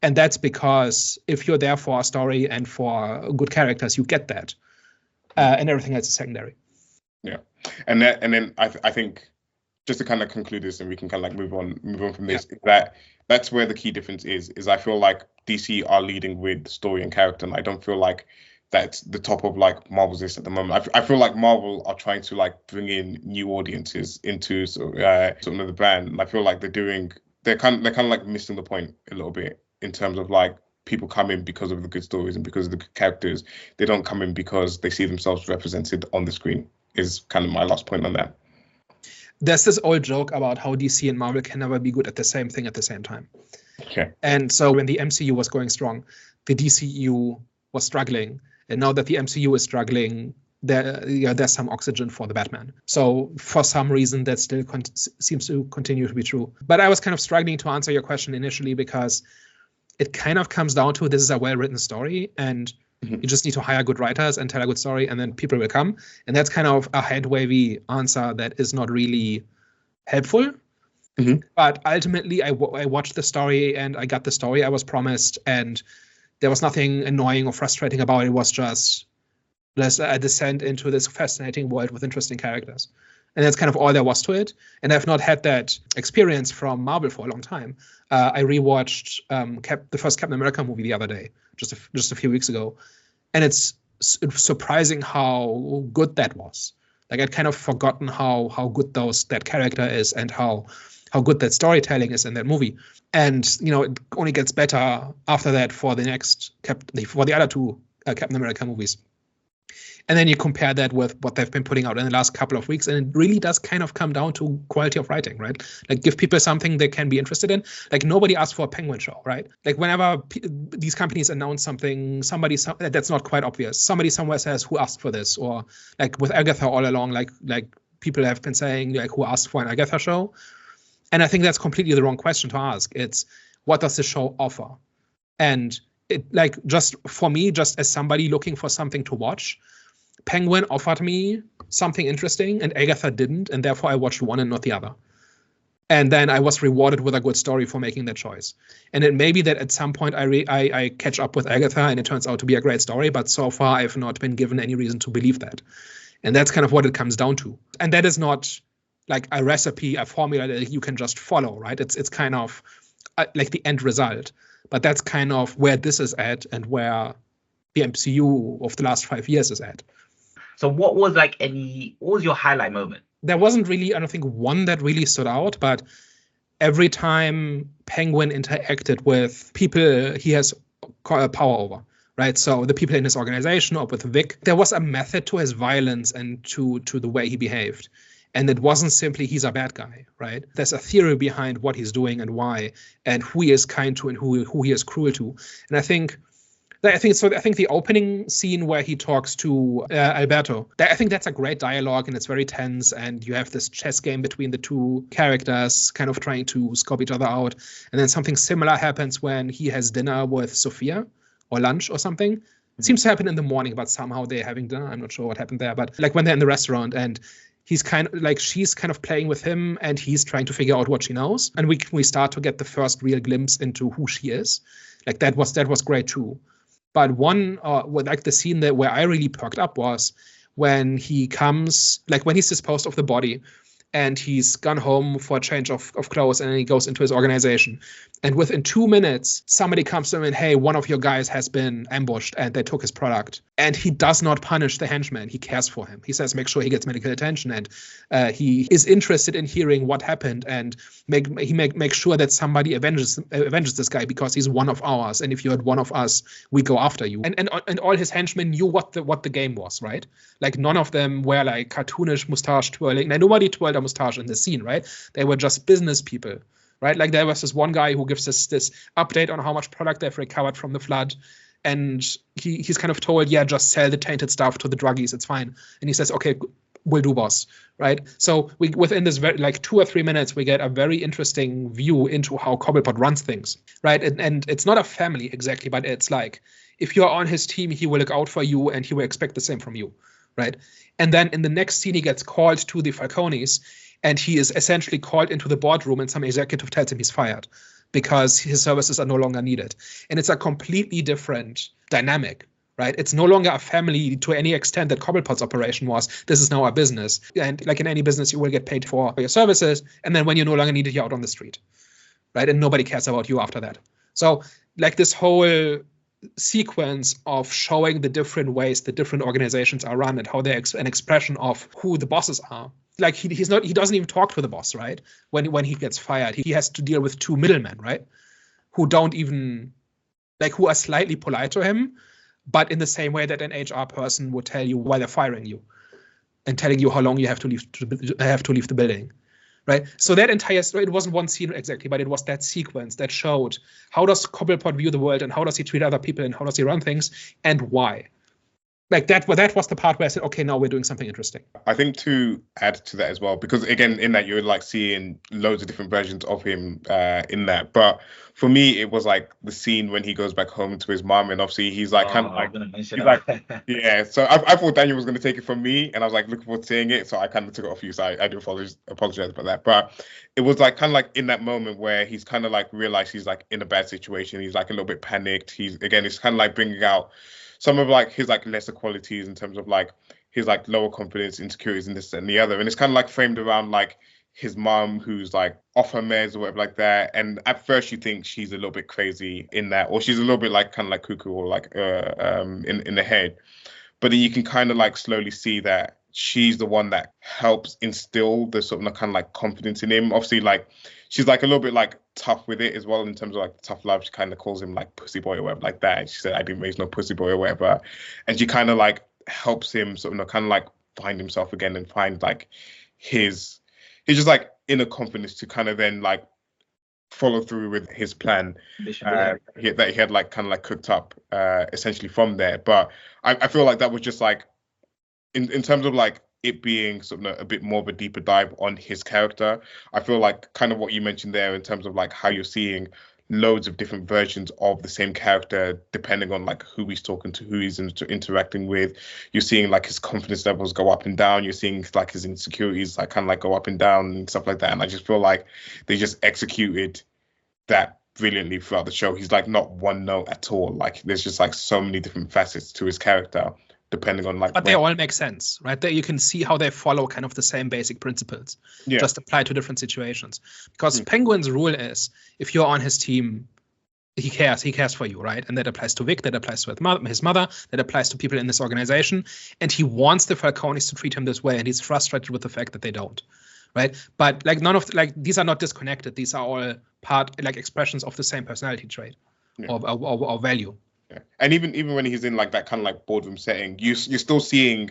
And that's because if you're there for a story and for good characters, you get that, and everything else is secondary. Yeah, and then I think just to kind of conclude this, and we can kind of like move on from this, is that's where the key difference is. I feel like DC are leading with story and character, and I don't feel like that's the top of like Marvel's list at the moment. I feel like Marvel are trying to like bring in new audiences into sort of the brand, and I feel like they're kind of like missing the point a little bit. In terms of like people come in because of the good stories and because of the good characters. They don't come in because they see themselves represented on the screen, is kind of my last point on that. There's this old joke about how DC and Marvel can never be good at the same thing at the same time. Okay. And so when the MCU was going strong, the DCU was struggling. And now that the MCU is struggling, there's some oxygen for the Batman. So for some reason, that still seems to continue to be true. But I was kind of struggling to answer your question initially because it kind of comes down to this is a well-written story, and you just need to hire good writers and tell a good story, and then people will come. And that's kind of a head-wavy answer that is not really helpful. But ultimately, I watched the story, and I got the story I was promised, and there was nothing annoying or frustrating about it. It was just a descent into this fascinating world with interesting characters. And that's kind of all there was to it. And I've not had that experience from Marvel for a long time. I rewatched the first Captain America movie the other day, just a few weeks ago. And it's surprising how good that was. Like I'd kind of forgotten how good that character is and how good that storytelling is in that movie. And, it only gets better after that for the other two Captain America movies. And then you compare that with what they've been putting out in the last couple of weeks, and it really does kind of come down to quality of writing, right? Like give people something they can be interested in. Like nobody asked for a Penguin show, right? Like whenever these companies announce something, that's not quite obvious. Somebody somewhere says, "Who asked for this?" Or like with Agatha all along, like people have been saying, like, "Who asked for an Agatha show?" And I think that's completely the wrong question to ask. It's what does the show offer? And it just for me, just as somebody looking for something to watch, Penguin offered me something interesting and Agatha didn't, and therefore I watched one and not the other. And then I was rewarded with a good story for making that choice. And it may be that at some point I catch up with Agatha and it turns out to be a great story, but so far I've not been given any reason to believe that. And that's kind of what it comes down to. And that is not like a recipe, a formula that you can just follow, right? It's kind of like the end result. But that's kind of where this is at and where the MCU of the last 5 years is at. So what was your highlight moment? There wasn't really, I don't think, one that really stood out, but every time Penguin interacted with people he has power over, right? So the people in his organization or with Vic, there was a method to his violence and to the way he behaved. And it wasn't simply he's a bad guy, right? There's a theory behind what he's doing and why, and who he is kind to and who he is cruel to. And I think the opening scene where he talks to Alberto, I think that's a great dialogue and it's very tense, and you have this chess game between the two characters kind of trying to scope each other out. And then something similar happens when he has dinner with Sophia or lunch or something. It seems to happen in the morning, but somehow they're having dinner. I'm not sure what happened there, but like when they're in the restaurant and he's kind of like, she's kind of playing with him and he's trying to figure out what she knows. And we start to get the first real glimpse into who she is. Like that was great too. But one, like the scene where I really perked up was when he comes, like when he's disposed of the body, and he's gone home for a change of clothes, and then he goes into his organization. And within 2 minutes, somebody comes to him and, hey, one of your guys has been ambushed and they took his product. And he does not punish the henchman. He cares for him. He says, make sure he gets medical attention. And he is interested in hearing what happened, and make sure that somebody avenges this guy, because he's one of ours. And if you're one of us, we go after you. And all his henchmen knew what the game was, right? Like none of them were like cartoonish mustache twirling. Now, nobody twirled a mustache in the scene, right? They were just business people. Right, like there was this one guy who gives this update on how much product they've recovered from the flood, and he's kind of told, yeah, just sell the tainted stuff to the druggies, it's fine. And he says, okay, will do, boss. Right, so within this like 2 or 3 minutes, we get a very interesting view into how Cobblepot runs things. Right, and it's not a family exactly, but it's like if you're on his team, he will look out for you and he will expect the same from you. Right, and then in the next scene, he gets called to the Falconis. And he is essentially called into the boardroom, and some executive tells him he's fired because his services are no longer needed. And it's a completely different dynamic, right? It's no longer a family to any extent that Cobblepot's operation was. This is now a business. And like in any business, you will get paid for your services. And then when you're no longer needed, you're out on the street, right? And nobody cares about you after that. So like this whole sequence of showing the different ways the different organizations are run and how they're an expression of who the bosses are. Like he doesn't even talk to the boss, right? When he gets fired, he has to deal with 2 middlemen, right? Who don't even, like, who are slightly polite to him, but in the same way that an HR person would tell you why they're firing you and telling you how long you have to leave the building, right? So that entire story, it wasn't one scene exactly, but it was that sequence that showed how does Cobblepot view the world and how does he treat other people and how does he run things and why. Like that was the part where I said, okay, now we're doing something interesting. I think to add to that as well, because again, in that you're like seeing loads of different versions of him in that. But for me, it was like the scene when he goes back home to his mom, and obviously he's like kind of like, yeah. So I thought Daniel was going to take it from me, and I was like looking forward to seeing it. So I kind of took it off you. So I do apologize about that. But it was like kind of like in that moment where he's kind of like realized he's like in a bad situation. He's like a little bit panicked. It's kind of like bringing out some of like his like lesser qualities in terms of like his like lower confidence, insecurities, and this and the other. And it's kind of like framed around like his mom, who's like off her meds or whatever like that. And at first you think she's a little bit crazy in that, or she's a little bit like kind of like cuckoo or like in the head. But then you can kind of like slowly see that she's the one that helps instill the sort of kind of like confidence in him. Obviously, like she's like a little bit like tough with it as well in terms of like tough love. She kind of calls him like pussy boy or whatever like that. And she said, I didn't raise no pussy boy or whatever. And she kind of like helps him sort of kind of like find himself again and find like he's just like inner confidence to kind of then like follow through with his plan that he had like kind of like cooked up essentially from there. But I feel like that was just like in terms of like it being sort of a bit more of a deeper dive on his character. I feel like kind of what you mentioned there in terms of like how you're seeing loads of different versions of the same character depending on like who he's talking to, who he's interacting with. You're seeing like his confidence levels go up and down. You're seeing like his insecurities like kind of like go up and down and stuff like that. And I just feel like they just executed that brilliantly throughout the show. He's like not one note at all. Like there's just like so many different facets to his character depending on like, but they all make sense, right? There you can see how they follow kind of the same basic principles, just applied to different situations. Because Penguin's rule is, if you're on his team, he cares for you, right? And that applies to Vic, that applies to his mother, that applies to people in this organization. And he wants the Falconis to treat him this way, and he's frustrated with the fact that they don't, right? But like none of these are not disconnected. These are all part like expressions of the same personality trait or value. Yeah. And even when he's in like that kind of like boardroom setting, you're still seeing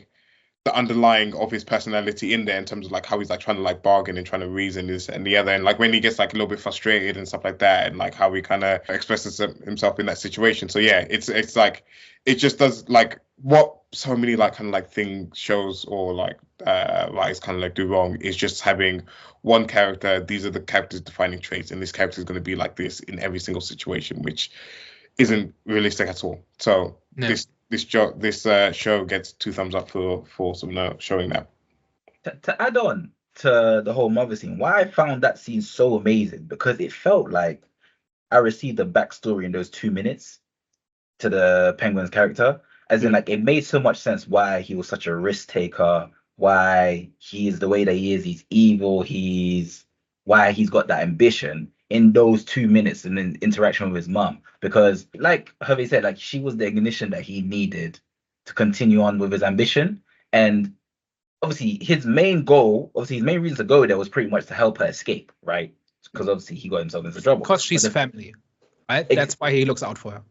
the underlying of his personality in there in terms of like how he's like trying to like bargain and trying to reason this and the other, and like when he gets like a little bit frustrated and stuff like that, and like how he kind of expresses himself in that situation. So yeah, it's like it just does like what so many like kind of like things shows or like writers kind of like do wrong is just having one character. These are the character's defining traits, and this character is going to be like this in every single situation, which isn't realistic at all. So this show gets 2 thumbs up for showing that. To add on to the whole mother scene, why I found that scene so amazing, because it felt like I received the backstory in those 2 minutes. to the Penguin's character. As in, like, it made so much sense why he was such a risk taker, why he is the way that he is. He's evil. Why he's got that ambition in those 2 minutes and then interaction with his mum. Because, like Hervey said, like, she was the ignition that he needed to continue on with his ambition. And obviously, his main reason to go there was pretty much to help her escape, right? Because obviously he got himself into trouble. Because she's family, right? That's why he looks out for her.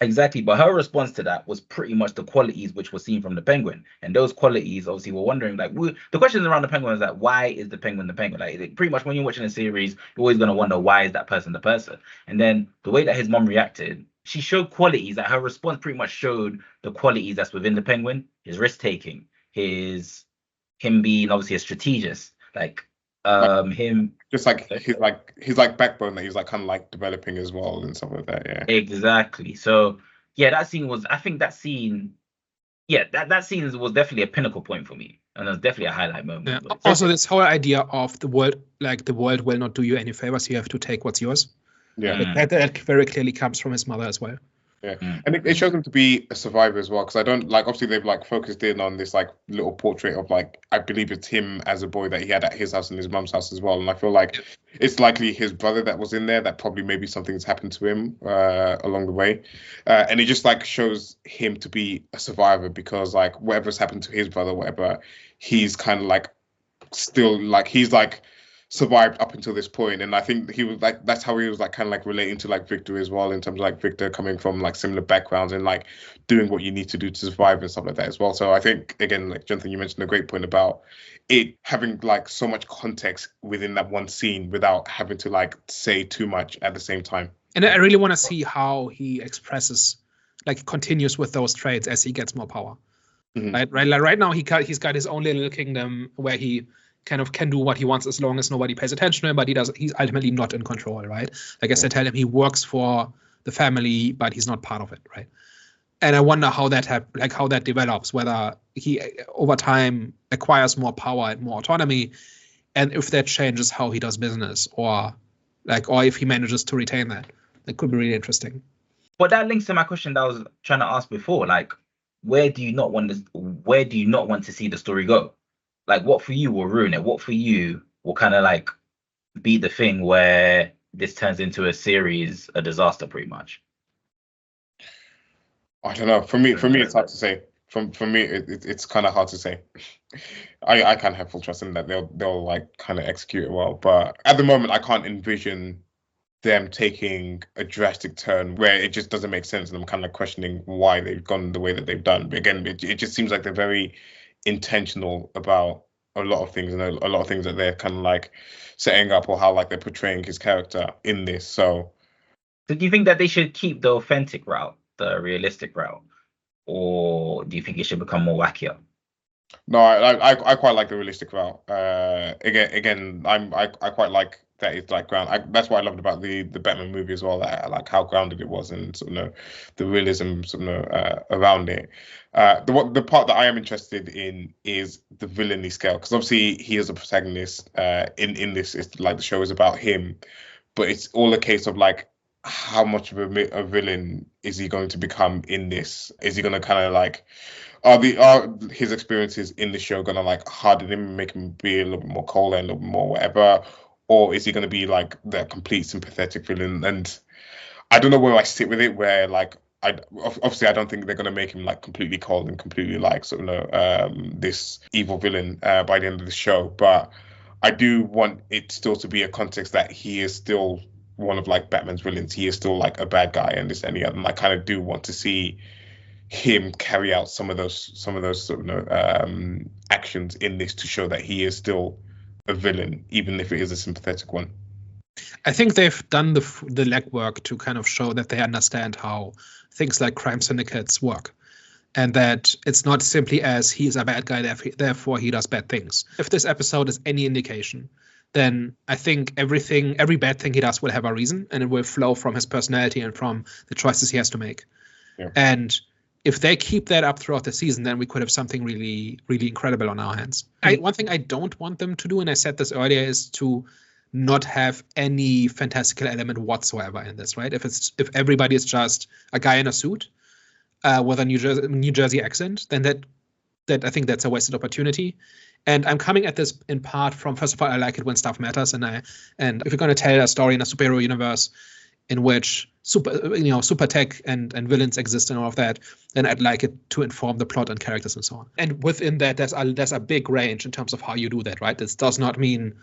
Exactly, but her response to that was pretty much the qualities which were seen from the Penguin, and those qualities, obviously, we're wondering, like, the questions around the Penguin is like, why is the Penguin the Penguin? Like, pretty much when you're watching a series, you're always gonna wonder why is that person the person. And then the way that his mom reacted, she showed qualities. That her response pretty much showed the qualities that's within the Penguin: his risk taking, him being obviously a strategist, him just like his backbone that he's like kind of like developing as well and stuff like that. Yeah, exactly. So yeah, that scene was that scene was definitely a pinnacle point for me, and it was definitely a highlight moment. Yeah. Also, this whole idea of the world will not do you any favors, you have to take what's yours. Yeah, that very clearly comes from his mother as well. Yeah, and it shows him to be a survivor as well, because I don't like, obviously they've like focused in on this like little portrait of like, I believe it's him as a boy that he had at his house and his mum's house as well, and I feel like it's likely his brother that was in there, that probably maybe something's happened to him along the way, and it just like shows him to be a survivor, because like whatever's happened to his brother, whatever, he's kind of like still like, he's like survived up until this point. And I think he was like, that's how he was like kind of like relating to like Victor as well, in terms of like Victor coming from like similar backgrounds and like doing what you need to do to survive and stuff like that as well. So I think, again, like Jonathan, you mentioned a great point about it having like so much context within that one scene without having to like say too much at the same time. And I really want to see how he expresses, like continues with those traits as he gets more power. Right, like right now he's got his own little kingdom where he kind of can do what he wants as long as nobody pays attention to him, but he's ultimately not in control, right? Like I said, tell him he works for the family, but he's not part of it, right? And I wonder how that develops, whether he over time acquires more power and more autonomy, and if that changes how he does business, or if he manages to retain that. That could be really interesting. But that links to my question that I was trying to ask before, like, where do you not want to see the story go? Like, what for you will ruin it? What for you will kind of like be the thing where this turns into a series, a disaster, pretty much? I don't know. For me, it's hard to say. For me, it's kind of hard to say. I can't have full trust in that they'll like kind of execute it well, but at the moment, I can't envision them taking a drastic turn where it just doesn't make sense, and I'm kind of questioning why they've gone the way that they've done. But again, it just seems like they're very intentional about a lot of things, and a lot of things that they're kind of like setting up, or how like they're portraying his character in this. So do you think that they should keep the authentic route, the realistic route, or do you think it should become more wackier? No, I quite like the realistic route. Again, I quite like that it's like ground. That's what I loved about the Batman movie as well. That like how grounded it was, and sort of the realism around it. The part that I am interested in is the villainy scale, because obviously he is a protagonist. In this, it's like the show is about him, but it's all a case of like, how much of a villain is he going to become in this? Is he going to kind of like, are his experiences in the show going to like harden him and make him be a little bit more cold and a little bit more whatever? Or is he going to be like the complete sympathetic villain? And I don't know where I sit with it, where like, obviously I don't think they're going to make him like completely cold and completely like this evil villain by the end of the show. But I do want it still to be a context that he is still one of like Batman's villains. He is still like a bad guy and this and the other. And I kind of do want to see him carry out some of those actions in this to show that he is still a villain, even if it is a sympathetic one. I think they've done the legwork to kind of show that they understand how things like crime syndicates work, and that it's not simply as he's a bad guy, therefore he does bad things. If this episode is any indication, then I think every bad thing he does will have a reason, and it will flow from his personality and from the choices he has to make. Yeah. And if they keep that up throughout the season, then we could have something really, really incredible on our hands. One thing I don't want them to do, and I said this earlier, is to not have any fantastical element whatsoever in this, right? If everybody is just a guy in a suit, with a New Jersey accent, then that I think that's a wasted opportunity. And I'm coming at this in part from, first of all, I like it when stuff matters, and if you're going to tell a story in a superhero universe in which super tech and villains exist and all of that, then I'd like it to inform the plot and characters and so on. And within that, there's a big range in terms of how you do that, right? This does not mean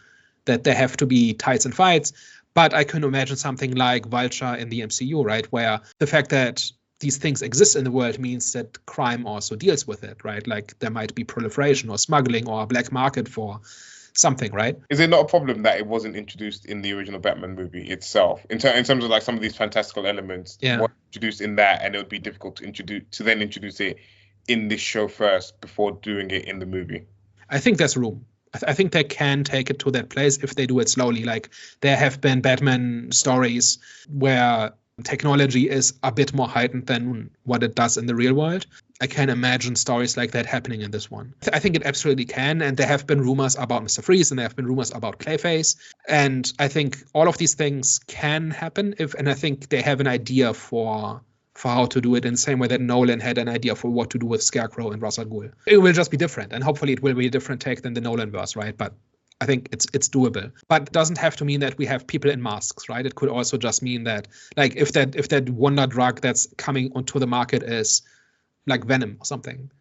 that there have to be tights and fights, but I can imagine something like Vulture in the MCU, right? Where the fact that these things exist in the world means that crime also deals with it, right? Like there might be proliferation or smuggling or a black market for something, right? Is it not a problem that it wasn't introduced in the original Batman movie itself? In terms of like some of these fantastical elements, were introduced in that, and it would be difficult to introduce it in this show first before doing it in the movie? I think there's room. I think they can take it to that place if they do it slowly. Like there have been Batman stories where technology is a bit more heightened than what it does in the real world. I can imagine stories like that happening in this one. I think it absolutely can, and there have been rumors about Mr. Freeze, and there have been rumors about Clayface, and I think all of these things can happen and I think they have an idea for how to do it in the same way that Nolan had an idea for what to do with Scarecrow and Ra's al Ghul. It will just be different, and hopefully it will be a different take than the Nolan-verse, right? But I think it's doable. But it doesn't have to mean that we have people in masks, right? It could also just mean that, like, if that wonder drug that's coming onto the market is like Venom or something,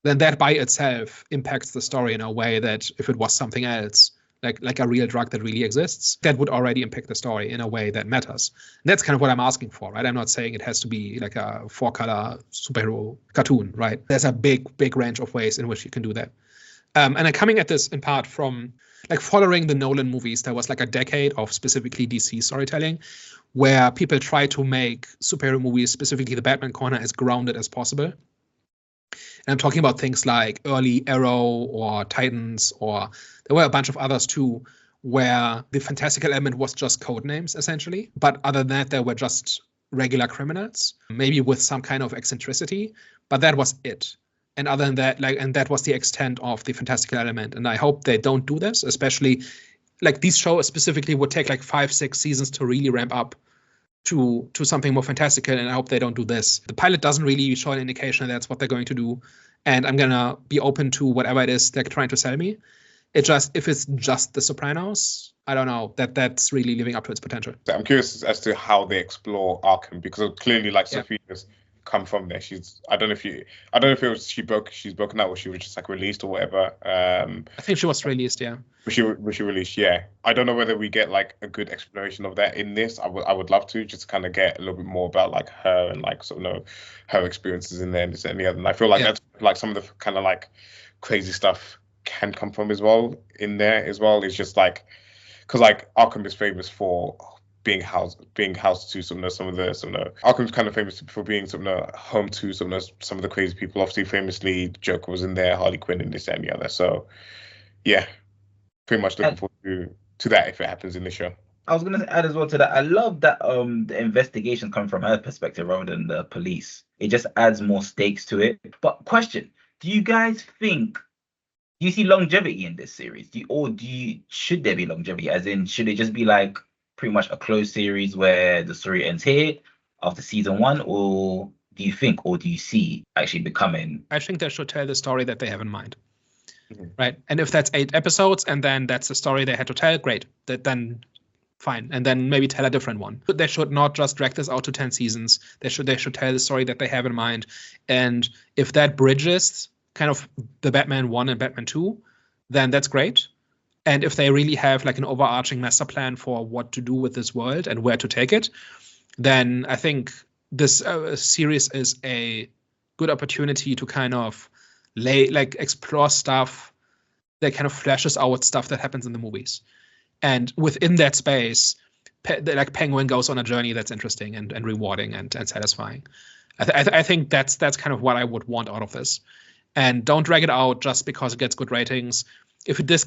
then that by itself impacts the story in a way that if it was something else, like a real drug that really exists, that would already impact the story in a way that matters. And that's kind of what I'm asking for, right? I'm not saying it has to be like a 4-color superhero cartoon, right? There's a big range of ways in which you can do that. And I'm coming at this in part from like following the Nolan movies. There was like a decade of specifically DC storytelling where people try to make superhero movies, specifically the Batman corner, as grounded as possible. And I'm talking about things like early Arrow or Titans, or there were a bunch of others too, where the fantastical element was just code names essentially. But other than that, they were just regular criminals, maybe with some kind of eccentricity, but that was it. And other than that, and that was the extent of the fantastical element. And I hope they don't do this, especially like these shows specifically would take like 5-6 seasons to really ramp up to something more fantastical, and I hope they don't do this. The pilot doesn't really show an indication that that's what they're going to do, and I'm gonna be open to whatever it is they're trying to sell me. If it's just The Sopranos, I don't know that's really living up to its potential. I'm curious as to how they explore Arkham, because clearly, like Sophia's come from there. I don't know if it was she's broken out, or she was just like released or whatever. I think she was released, yeah. Was she released? Yeah. I don't know whether we get like a good exploration of that in this. I would love to just kind of get a little bit more about like her and like sort of know her experiences in there and this and the other. And I feel like that's like some of the kind of like crazy stuff can come from as well in there as well. It's just like, because like Arkham is famous for being housed to some of the Arkham's kind of famous for being home to some of the crazy people. Obviously, famously, Joker was in there, Harley Quinn, and this and the other. So, yeah, pretty much looking forward to that if it happens in the show. I was gonna add as well to that. I love that the investigation come from her perspective rather than the police. It just adds more stakes to it. But question: do you guys think? Do you see longevity in this series? Should there be longevity? As in, should it just be like pretty much a closed series where the story ends here after season 1, or do you see actually becoming? I think they should tell the story that they have in mind, right? And if that's 8 episodes and then that's the story they had to tell, great. Then fine, and then maybe tell a different one. But they should not just drag this out to 10 seasons. They should tell the story that they have in mind, and if that bridges kind of the Batman 1 and Batman 2, then that's great. And if they really have like an overarching master plan for what to do with this world and where to take it, then I think this series is a good opportunity to kind of explore stuff that kind of flashes out stuff that happens in the movies. And within that space, Penguin goes on a journey that's interesting and rewarding and satisfying. I think that's kind of what I would want out of this. And don't drag it out just because it gets good ratings. If this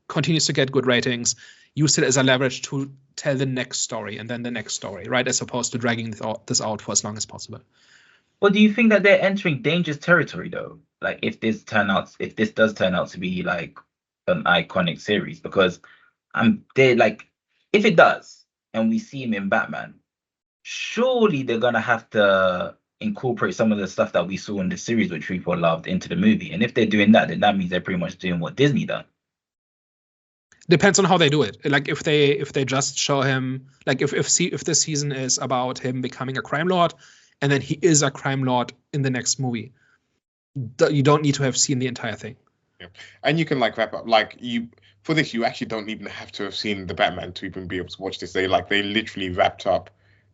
continues to get good ratings, use it as a leverage to tell the next story and then the next story, right? As opposed to dragging this out for as long as possible. Well, do you think that they're entering dangerous territory though? Like if this does turn out to be like an iconic series, because if it does and we see him in Batman, surely they're gonna have to incorporate some of the stuff that we saw in the series, which people loved, into the movie. And if they're doing that, then that means they're pretty much doing what Disney done. Depends on how they do it. Like if they just show him, like if this season is about him becoming a crime lord, and then he is a crime lord in the next movie, you don't need to have seen the entire thing. Yeah. And you can like wrap up for this. You actually don't even have to have seen the Batman to even be able to watch this. They literally wrapped up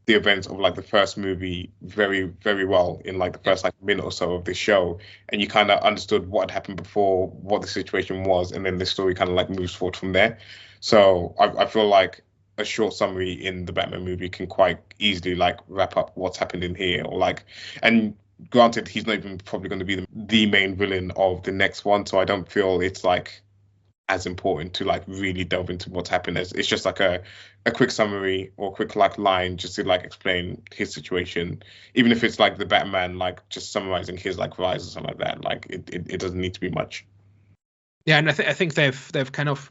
the events of like the first movie very, very well in like the first like minute or so of the show, and you kind of understood what had happened before, what the situation was, and then the story kind of like moves forward from there. So I feel like a short summary in the Batman movie can quite easily like wrap up what's happened in here, or like, and granted, he's not even probably going to be the main villain of the next one, so I don't feel it's like as important to like really delve into what's happened. It's just like a quick summary or quick like line just to like explain his situation, even if it's like the Batman like just summarizing his like rise or something like that. Like it doesn't need to be much. Yeah, and I think they've kind of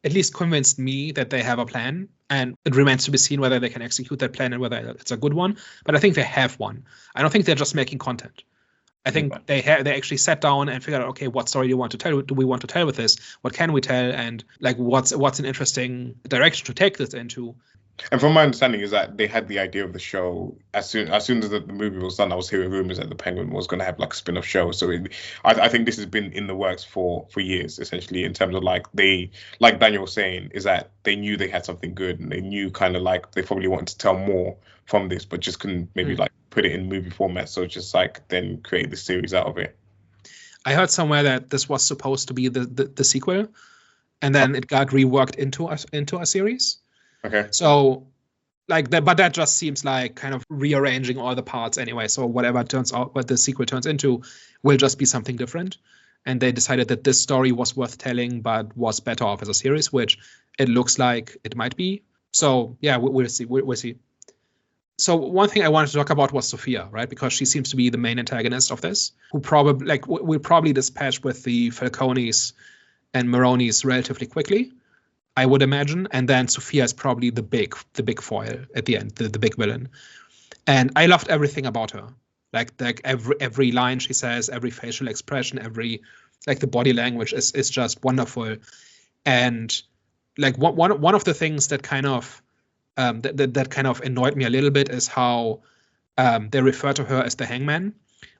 at least convinced me that they have a plan, and it remains to be seen whether they can execute that plan and whether it's a good one. But I think they have one. I don't think they're just making content. I think they actually sat down and figured out, okay, what story do you want to tell? Do we want to tell with this? What can we tell? And like, what's an interesting direction to take this into? And from my understanding is that they had the idea of the show as soon as the movie was done. I was hearing rumors that the Penguin was going to have like a spin-off show. So I think this has been in the works for years, essentially, in terms of like like Daniel was saying, is that they knew they had something good, and they knew kind of like they probably wanted to tell more from this, but just couldn't maybe like put it in movie format. So just like then create the series out of it. I heard somewhere that this was supposed to be the sequel, and then it got reworked into a series. Okay. So, like that, but that just seems like kind of rearranging all the parts anyway. So whatever turns out, what the sequel turns into, will just be something different. And they decided that this story was worth telling, but was better off as a series, which it looks like it might be. So yeah, we'll see. We'll see. So one thing I wanted to talk about was Sophia, right? Because she seems to be the main antagonist of this, who probably will probably dispatch with the Falconis and Maronis relatively quickly, I would imagine. And then Sophia is probably the big foil at the end, the big villain. And I loved everything about her. Like every line she says, every facial expression, every like the body language is just wonderful. And like one of the things that kind of that kind of annoyed me a little bit is how they refer to her as the Hangman,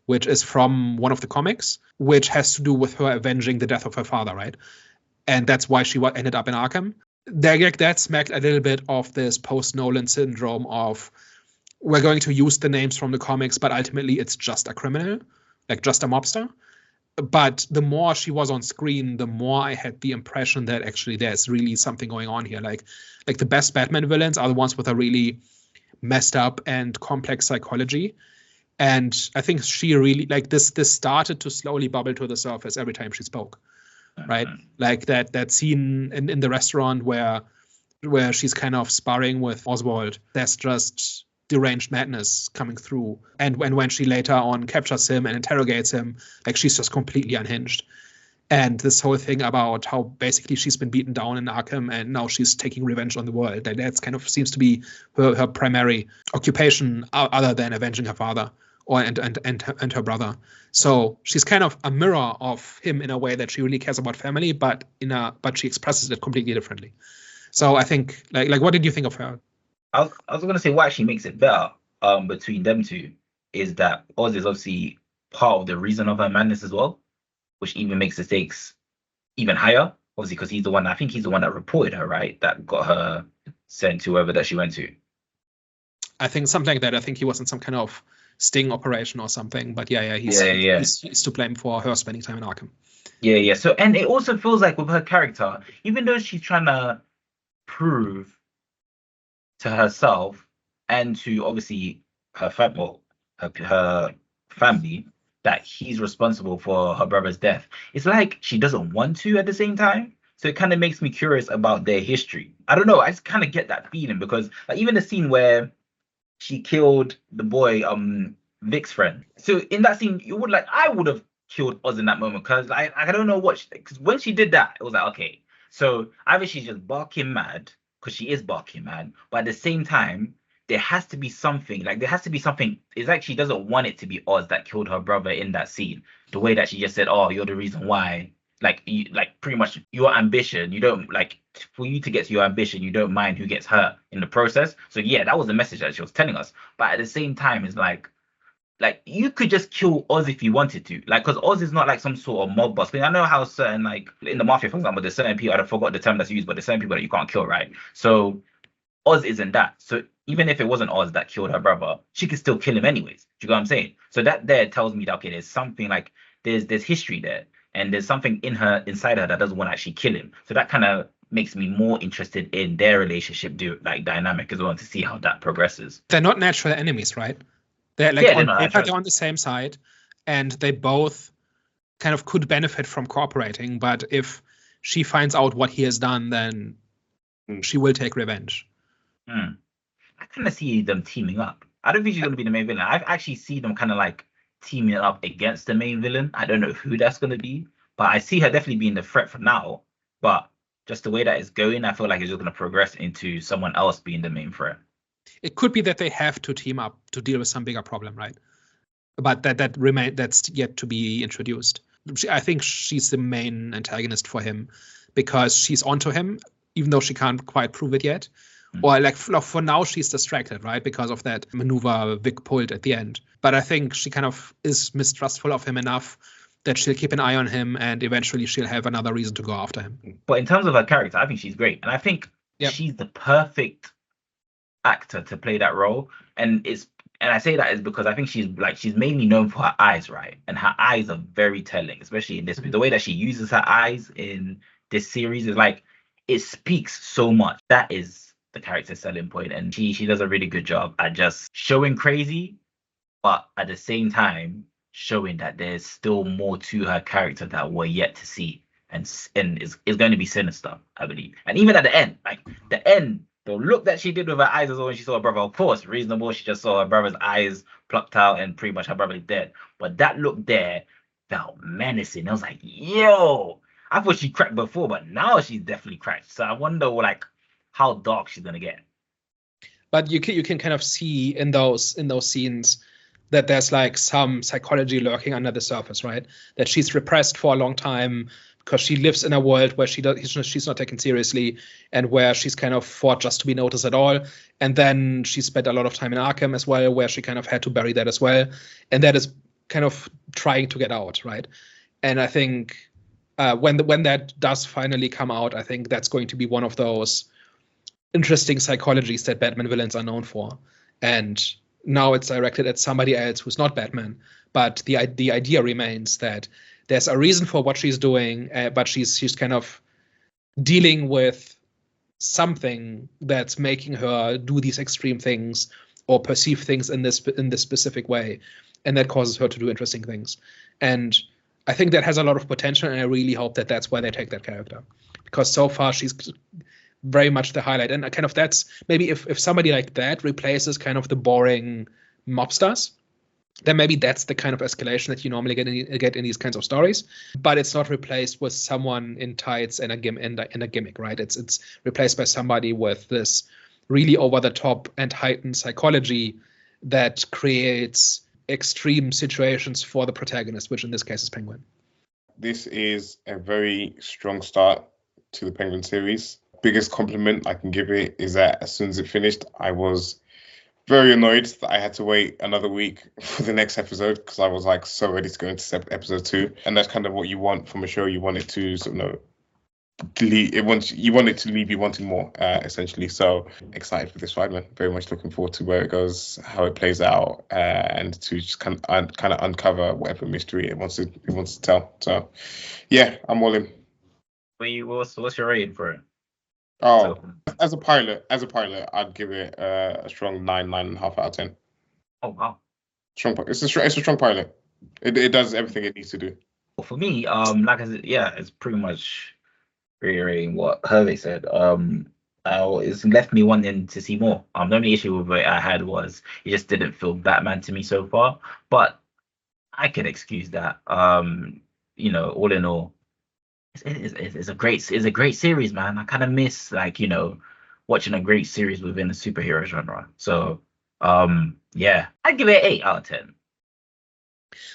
which is from one of the comics, which has to do with her avenging the death of her father, right? And that's why she ended up in Arkham. That smacked a little bit of this post-Nolan syndrome of, we're going to use the names from the comics, but ultimately it's just a criminal, like just a mobster. But the more she was on screen, the more I had the impression that actually there's really something going on here. Like the best Batman villains are the ones with a really messed up and complex psychology. And I think she really, like this started to slowly bubble to the surface every time she spoke. Right, like that scene in the restaurant where she's kind of sparring with Oswald. There's just deranged madness coming through, and when she later on captures him and interrogates him, like she's just completely unhinged. And this whole thing about how basically she's been beaten down in Arkham and now she's taking revenge on the world. That's kind of seems to be her primary occupation, other than avenging her father and her brother. So she's kind of a mirror of him in a way that she really cares about family, but she expresses it completely differently. So I think like what did you think of her? I was gonna say what actually makes it better between them two is that Oz is obviously part of the reason of her madness as well, which even makes the stakes even higher. Obviously, because he's the one that reported her, right? That got her sent to wherever that she went to. I think something like that. I think he was in some kind of sting operation or something. But he's to blame for her spending time in Arkham. Yeah. So, and it also feels like with her character, even though she's trying to prove to herself and to obviously her family that he's responsible for her brother's death, it's like she doesn't want to at the same time. So it kind of makes me curious about their history. I don't know. I just kind of get that feeling because like, even the scene where she killed the boy, Vic's friend. So in that scene, I would have killed Oz in that moment because I don't know because when she did that, it was like, okay, so either she's just barking mad because she is barking mad, but at the same time, there has to be something. Like there has to be something. It's like she doesn't want it to be Oz that killed her brother in that scene. The way that she just said, "Oh, you're the reason why." Like pretty much your ambition. You don't like for you to get to your ambition. You don't mind who gets hurt in the process. So yeah, that was the message that she was telling us. But at the same time, it's like you could just kill Oz if you wanted to, like, because Oz is not like some sort of mob boss. I know how certain, like in the mafia, for example, there's certain people, I forgot the term that's used, but there's certain people that you can't kill, right? So Oz isn't that. So even if it wasn't Oz that killed her brother, she could still kill him anyways. Do you know what I'm saying? So that there tells me that okay, there's something like there's history there, and there's something inside her that doesn't want to actually kill him. So that kind of makes me more interested in their relationship, dynamic as well, to see how that progresses. They're not natural enemies, right? They're like on paper, they're on the same side, and they both kind of could benefit from cooperating. But if she finds out what he has done, then she will take revenge. I kind of see them teaming up. I don't think she's going to be the main villain. I actually see them kind of like teaming up against the main villain. I don't know who that's going to be, but I see her definitely being the threat for now. But just the way that it's going, I feel like it's just going to progress into someone else being the main threat. It could be that they have to team up to deal with some bigger problem, right? But that's yet to be introduced. I think she's the main antagonist for him because she's onto him, even though she can't quite prove it yet. Or like for now, she's distracted, right? Because of that maneuver Vic pulled at the end. But I think she kind of is mistrustful of him enough that she'll keep an eye on him and eventually she'll have another reason to go after him. But in terms of her character, I think she's great. And I think she's the perfect actor to play that role. And I say that is because I think she's mainly known for her eyes, right? And her eyes are very telling, especially in this. The way that she uses her eyes in this series is like, it speaks so much. That is the character's selling point, and she does a really good job at just showing crazy, but at the same time showing that there's still more to her character that we're yet to see, and is going to be sinister, I believe. And even at the end, the look that she did with her eyes as well when she saw her brother, of course, reasonable. She just saw her brother's eyes plucked out and pretty much her brother is dead. But that look there felt menacing. I was like, yo, I thought she cracked before, but now she's definitely cracked. So I wonder, like, how dark she's gonna get. But you can kind of see in those scenes that there's like some psychology lurking under the surface, right? That she's repressed for a long time because she lives in a world where she's not taken seriously and where she's kind of fought just to be noticed at all. And then she spent a lot of time in Arkham as well, where she kind of had to bury that as well. And that is kind of trying to get out, right? And I think when that does finally come out, I think that's going to be one of those interesting psychologies that Batman villains are known for. And now it's directed at somebody else who's not Batman. But the idea remains that there's a reason for what she's doing, but she's kind of dealing with something that's making her do these extreme things or perceive things in this specific way, and that causes her to do interesting things. And I think that has a lot of potential, and I really hope that that's where they take that character, because so far she's very much the highlight. And kind of that's maybe if somebody like that replaces kind of the boring mobsters, then maybe that's the kind of escalation that you normally get in these kinds of stories. But it's not replaced with someone in tights and a gimmick, right? It's replaced by somebody with this really over the top and heightened psychology that creates extreme situations for the protagonist, which in this case is Penguin. This is a very strong start to the Penguin series. Biggest compliment I can give it is that as soon as it finished, I was very annoyed that I had to wait another week for the next episode, because I was like so ready to go into episode 2. And that's kind of what you want from a show. You want it to sort of you want it to leave you wanting more, essentially. So excited for this ride, man. Very much looking forward to where it goes, how it plays out, and to just kind of uncover whatever mystery it wants to tell. So yeah, I'm all in. What's your rating for it? Oh, as a pilot, I'd give it a strong 9.5 out of 10. Oh wow, strong. It's a strong pilot. It does everything it needs to do. Well, for me, like I said, it's pretty much reiterating what Hervey said. It's left me wanting to see more. The only issue with it I had was it just didn't feel Batman to me so far, but I can excuse that. All in all, it's a great series, man. I kind of miss watching a great series within the superhero genre. So yeah, I'd give it an 8 out of 10.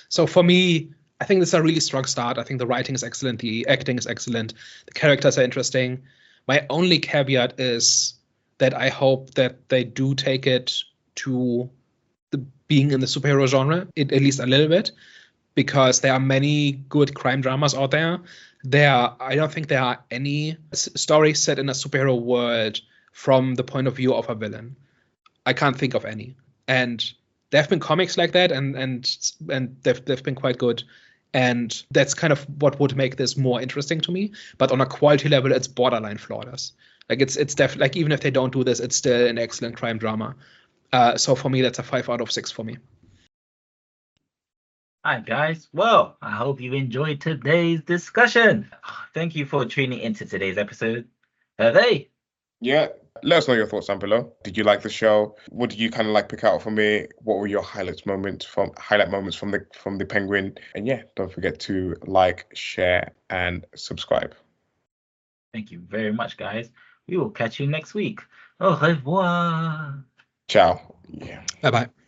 So for me, I think this is a really strong start. I think the writing is excellent, the acting is excellent, the characters are interesting. My only caveat is that I hope that they do take it to the being in the superhero genre, at least a little bit, because there are many good crime dramas out there. I don't think there are any stories set in a superhero world from the point of view of a villain. I can't think of any. And there have been comics like that, and they've been quite good. And that's kind of what would make this more interesting to me. But on a quality level, it's borderline flawless. Like it's definitely, like, even if they don't do this, it's still an excellent crime drama. So for me, that's a 5 out of 6 for me. All right, guys. Well, I hope you enjoyed today's discussion. Thank you for tuning into today's episode. Hey. Yeah. Let us know your thoughts down below. Did you like the show? What did you kind of like pick out for me? What were your highlight moments from the Penguin? And yeah, don't forget to like, share, and subscribe. Thank you very much, guys. We will catch you next week. Au revoir. Ciao. Yeah. Bye-bye.